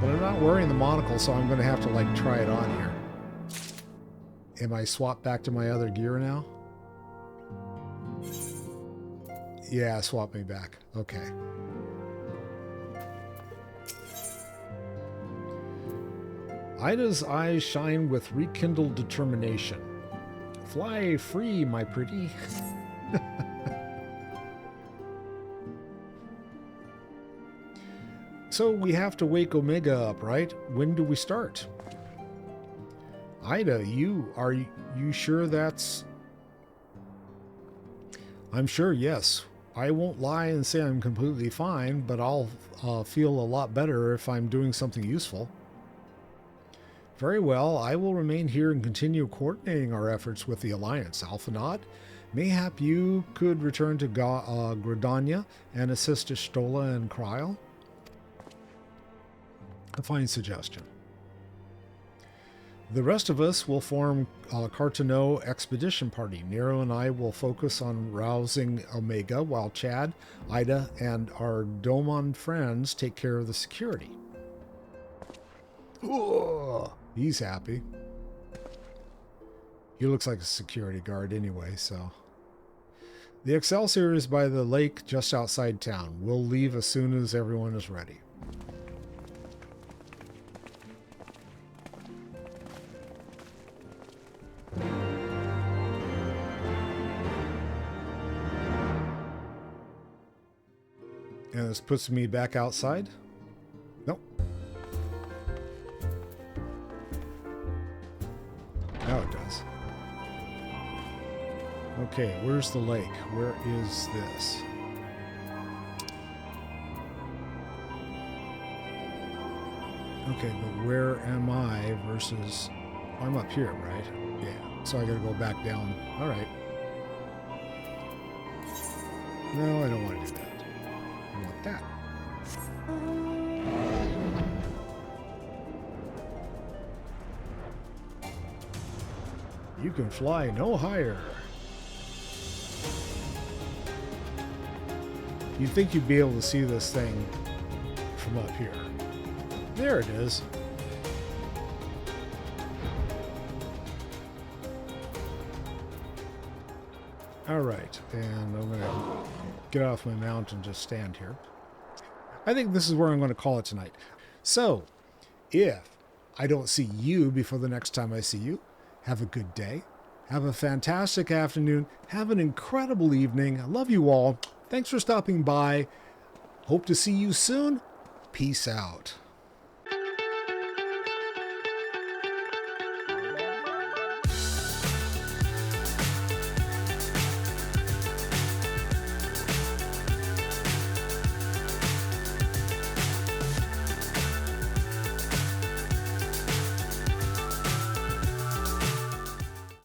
But I'm not wearing the monocle, so I'm going to have to, try it on here. Am I swapped back to my other gear now? Yeah, swap me back. Okay. Ida's eyes shine with rekindled determination. Fly free, my pretty. So we have to wake Omega up, right? When do we start? Ida, are you sure that's... I'm sure, yes. I won't lie and say I'm completely fine, but I'll feel a lot better if I'm doing something useful. Very well, I will remain here and continue coordinating our efforts with the Alliance. Alphanod, mayhap you could return to Gridania and assist Stola and Kryl? A fine suggestion. The rest of us will form a Cartano expedition party. Nero and I will focus on rousing Omega, while Chad, Ida, and our Domon friends take care of the security. Oh, he's happy. He looks like a security guard anyway, so... The Excelsior is by the lake just outside town. We'll leave as soon as everyone is ready. And this puts me back outside? Nope. Now it does. Okay, where's the lake? Where is this? Okay, but where am I versus... I'm up here, right? Yeah, so I gotta go back down. Alright. No, I don't want to do that. I want that. You can fly no higher. You'd think you'd be able to see this thing from up here. There it is. Alright, and I'm going to get off my mount and just stand here. I think this is where I'm going to call it tonight. So, if I don't see you before the next time I see you, have a good day. Have a fantastic afternoon. Have an incredible evening. I love you all. Thanks for stopping by. Hope to see you soon. Peace out.